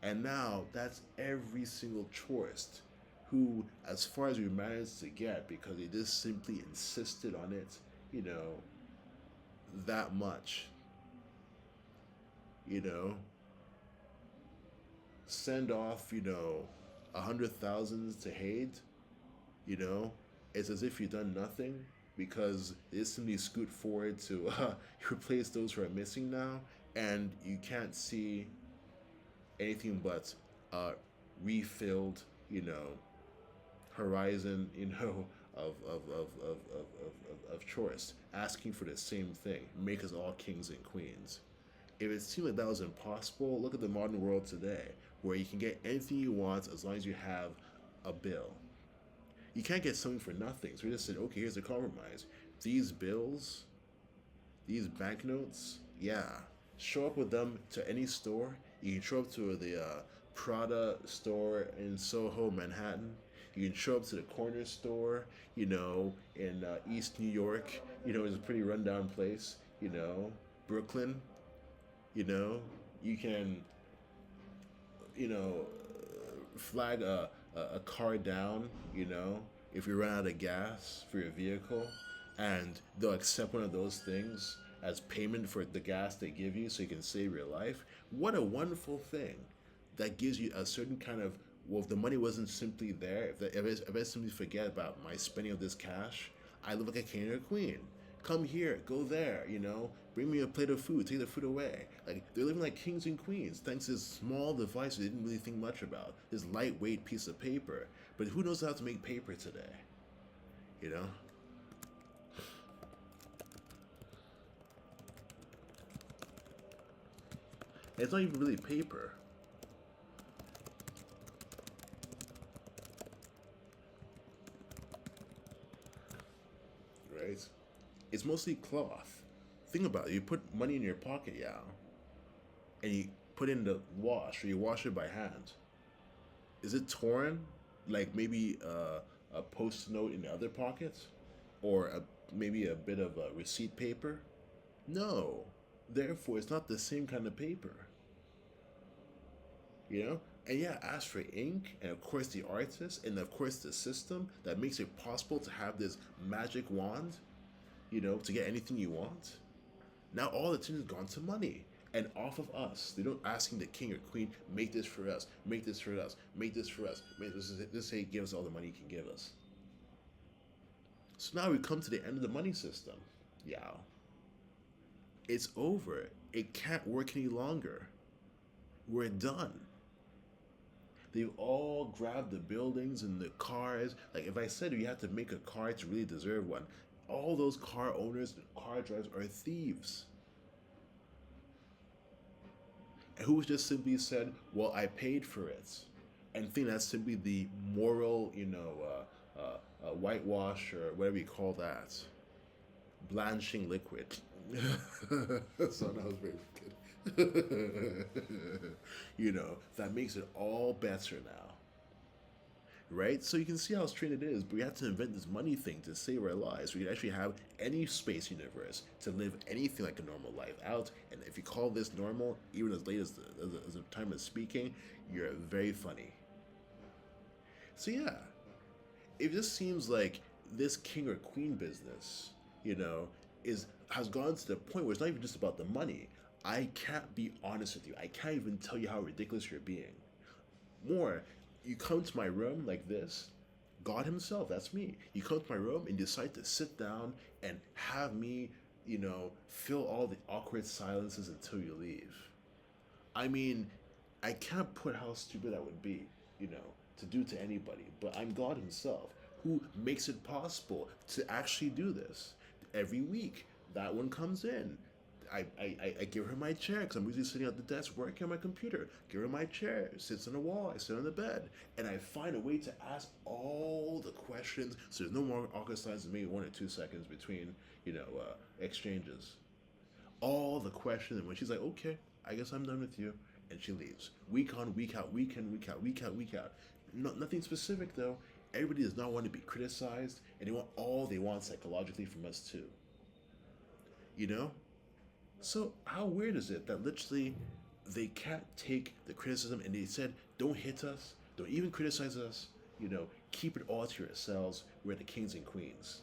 And now that's every single tourist who, as far as we managed to get, because they just simply insisted on it, that much. Send off, 100,000 to Haid, it's as if you've done nothing because they simply scoot forward to replace those who are missing now, and you can't see anything but refilled, horizon, of tourists asking for the same thing, make us all kings and queens. If it seemed like that was impossible, look at the modern world today. where you can get anything you want as long as you have a bill. You can't get something for nothing. So we just said, okay, here's a compromise. These bills, these banknotes, yeah, show up with them to any store. You can show up to the Prada store in Soho, Manhattan. You can show up to the corner store, in East New York. It's a pretty rundown place. Brooklyn. You know, you can, flag a car down, if you run out of gas for your vehicle, and they'll accept one of those things as payment for the gas they give you so you can save your life. What a wonderful thing. That gives you a certain kind of, well, if the money wasn't simply there, if I simply forget about my spending of this cash, I live like a king or queen. Come here, go there, bring me a plate of food, take the food away. Like, they're living like kings and queens thanks to this small device they didn't really think much about, this lightweight piece of paper. But who knows how to make paper today? You know? It's not even really paper. Right? It's mostly cloth. Think about it. You put money in your pocket, yeah, and you put in the wash, or you wash it by hand. Is it torn? Like maybe a post note in the other pocket, or maybe a bit of receipt paper? No. Therefore, it's not the same kind of paper. And yeah, ask for ink, and of course the artist, and of course the system that makes it possible to have this magic wand, to get anything you want. Now all the attention's gone to money and off of us. They don't asking the king or queen, make this for us, make this for us, make this for us, make this say give us all the money you can give us. So now we come to the end of the money system. Yeah. It's over. It can't work any longer. We're done. They've all grabbed the buildings and the cars. Like if I said you have to make a car to really deserve one, all those car owners and car drivers are thieves. And who just simply said, well, I paid for it. And think that's simply the moral, whitewash or whatever you call that. Blanching liquid. So that was very good. That makes it all better now. Right? So you can see how strange it is, but we have to invent this money thing to save our lives. We can actually have any space universe to live anything like a normal life out. And if you call this normal, even as late as the time of speaking, you're very funny. So yeah, it just seems like this king or queen business, has gone to the point where it's not even just about the money. I can't be honest with you. I can't even tell you how ridiculous you're being. More, you come to my room like this, God Himself, that's me. You come to my room and decide to sit down and have me, fill all the awkward silences until you leave. I mean, I can't put how stupid that would be, to do to anybody, but I'm God Himself who makes it possible to actually do this. Every week, that one comes in. I give her my chair because I'm usually sitting at the desk working on my computer. Give her my chair, sits on the wall, I sit on the bed, and I find a way to ask all the questions so there's no more awkward silence than maybe 1 or 2 seconds between, exchanges. All the questions, and when she's like, okay, I guess I'm done with you, and she leaves. Week on, week out, week in, week out, week out, week out. Nothing specific though. Everybody does not want to be criticized, and they want all they want psychologically from us too. You know? So how weird is it that literally they can't take the criticism and they said, don't hit us, don't even criticize us, keep it all to yourselves, we're the kings and queens.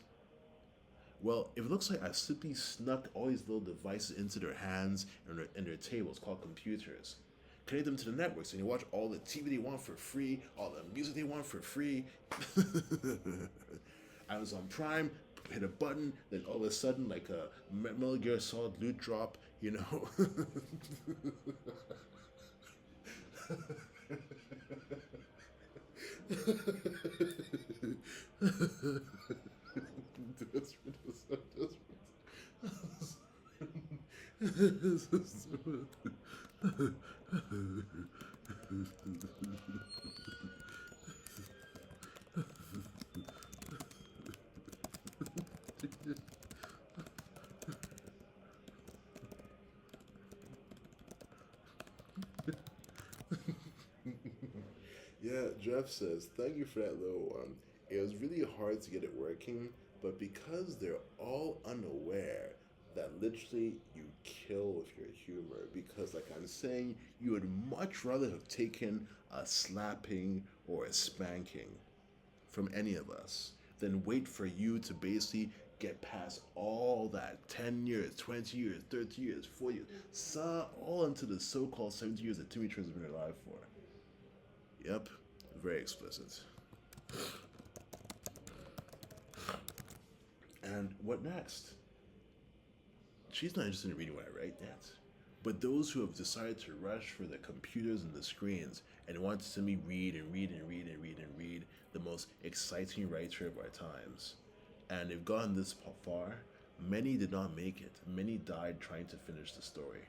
Well, if it looks like I simply snuck all these little devices into their hands and their tables called computers, connect them to the networks and you watch all the TV they want for free, all the music they want for free. Amazon Prime, hit a button, then all of a sudden, like a Metal Gear Solid loot drop, Yeah, Jeff says, thank you for that little one. It was really hard to get it working, but because they're all unaware that literally you kill with your humor. Because, like I'm saying, you would much rather have taken a slapping or a spanking from any of us than wait for you to basically get past all that 10 years, 20 years, 30 years, 40 years, all into the so called 70 years that Timmy Turner's been alive for. Yep, very explicit. And what next? She's not interested in reading what I write yet. But those who have decided to rush for the computers and the screens and want to see me read and read and read and read and read the most exciting writer of our times, and they've gone this far, many did not make it. Many died trying to finish the story.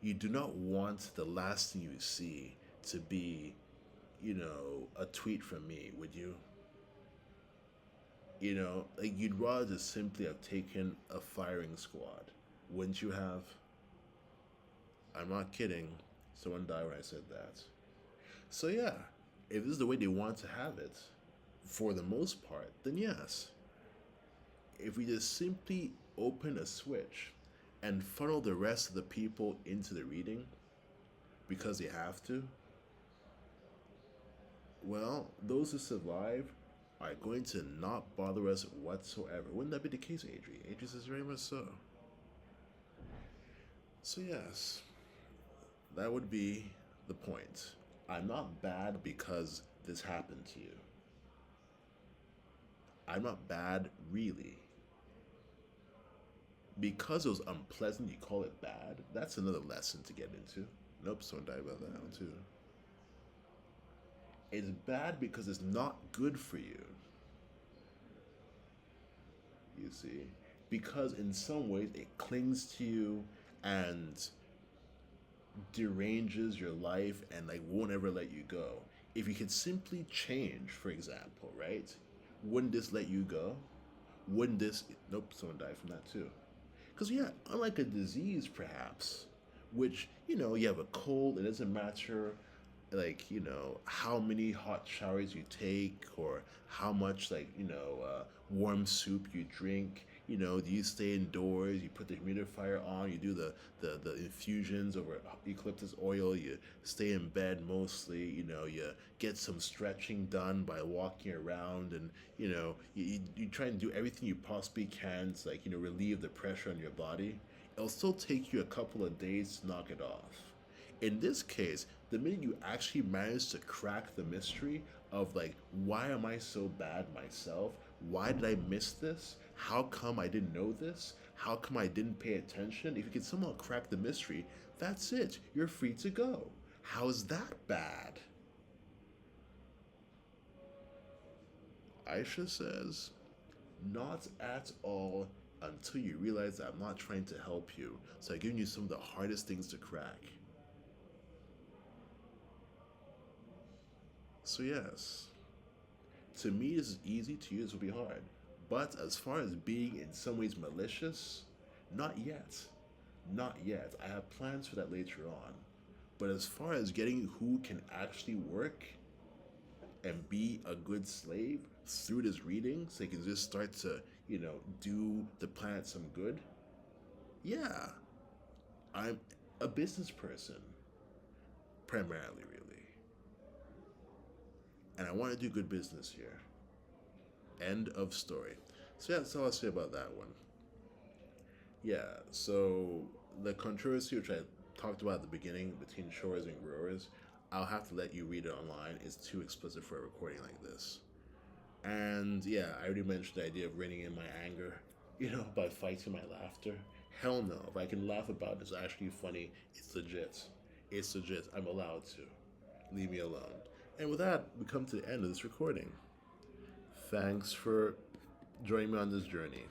You do not want the last thing you see to be, a tweet from me, would you? Like you'd rather just simply have taken a firing squad, wouldn't you have? I'm not kidding. Someone died when I said that. So yeah, if this is the way they want to have it, for the most part, then yes. If we just simply open a switch and funnel the rest of the people into the reading because they have to, well, those who survive are going to not bother us whatsoever. Wouldn't that be the case, Adri? Adri says very much so. So yes, that would be the point. I'm not bad because this happened to you. I'm not bad, really. Because it was unpleasant, you call it bad? That's another lesson to get into. Nope, someone died about that one too. It's bad because it's not good for you see? Because in some ways it clings to you and deranges your life and like won't ever let you go. If you could simply change, for example, right? Wouldn't this let you go? Wouldn't this? Nope, someone died from that too. Because yeah, unlike a disease, perhaps, which you have a cold, it doesn't matter, like how many hot showers you take or how much warm soup you drink. Do you stay indoors? You put the humidifier on. You do the infusions over eucalyptus oil. You stay in bed mostly. You get some stretching done by walking around, and you try and do everything you possibly can to relieve the pressure on your body. It'll still take you a couple of days to knock it off. In this case, the minute you actually manage to crack the mystery of why am I so bad myself? Why did I miss this? How come I didn't know this? How come I didn't pay attention? If you can somehow crack the mystery, that's it. You're free to go. How's that bad? Aisha says, not at all until you realize that I'm not trying to help you. So I'm giving you some of the hardest things to crack. So yes, to me this is easy, to you this will be hard. But as far as being in some ways malicious, not yet. Not yet. I have plans for that later on. But as far as getting who can actually work and be a good slave through this reading so they can just start to, do the planet some good, yeah, I'm a business person, primarily, really. And I want to do good business here. End of story. So yeah, that's all I'll say about that one. Yeah, so the controversy which I talked about at the beginning between showers and growers, I'll have to let you read it online. It's too explicit for a recording like this. And yeah, I already mentioned the idea of reining in my anger, by fighting my laughter. Hell no. If I can laugh about it, it's actually funny. It's legit. It's legit. I'm allowed to. Leave me alone. And with that, we come to the end of this recording. Thanks for joining me on this journey.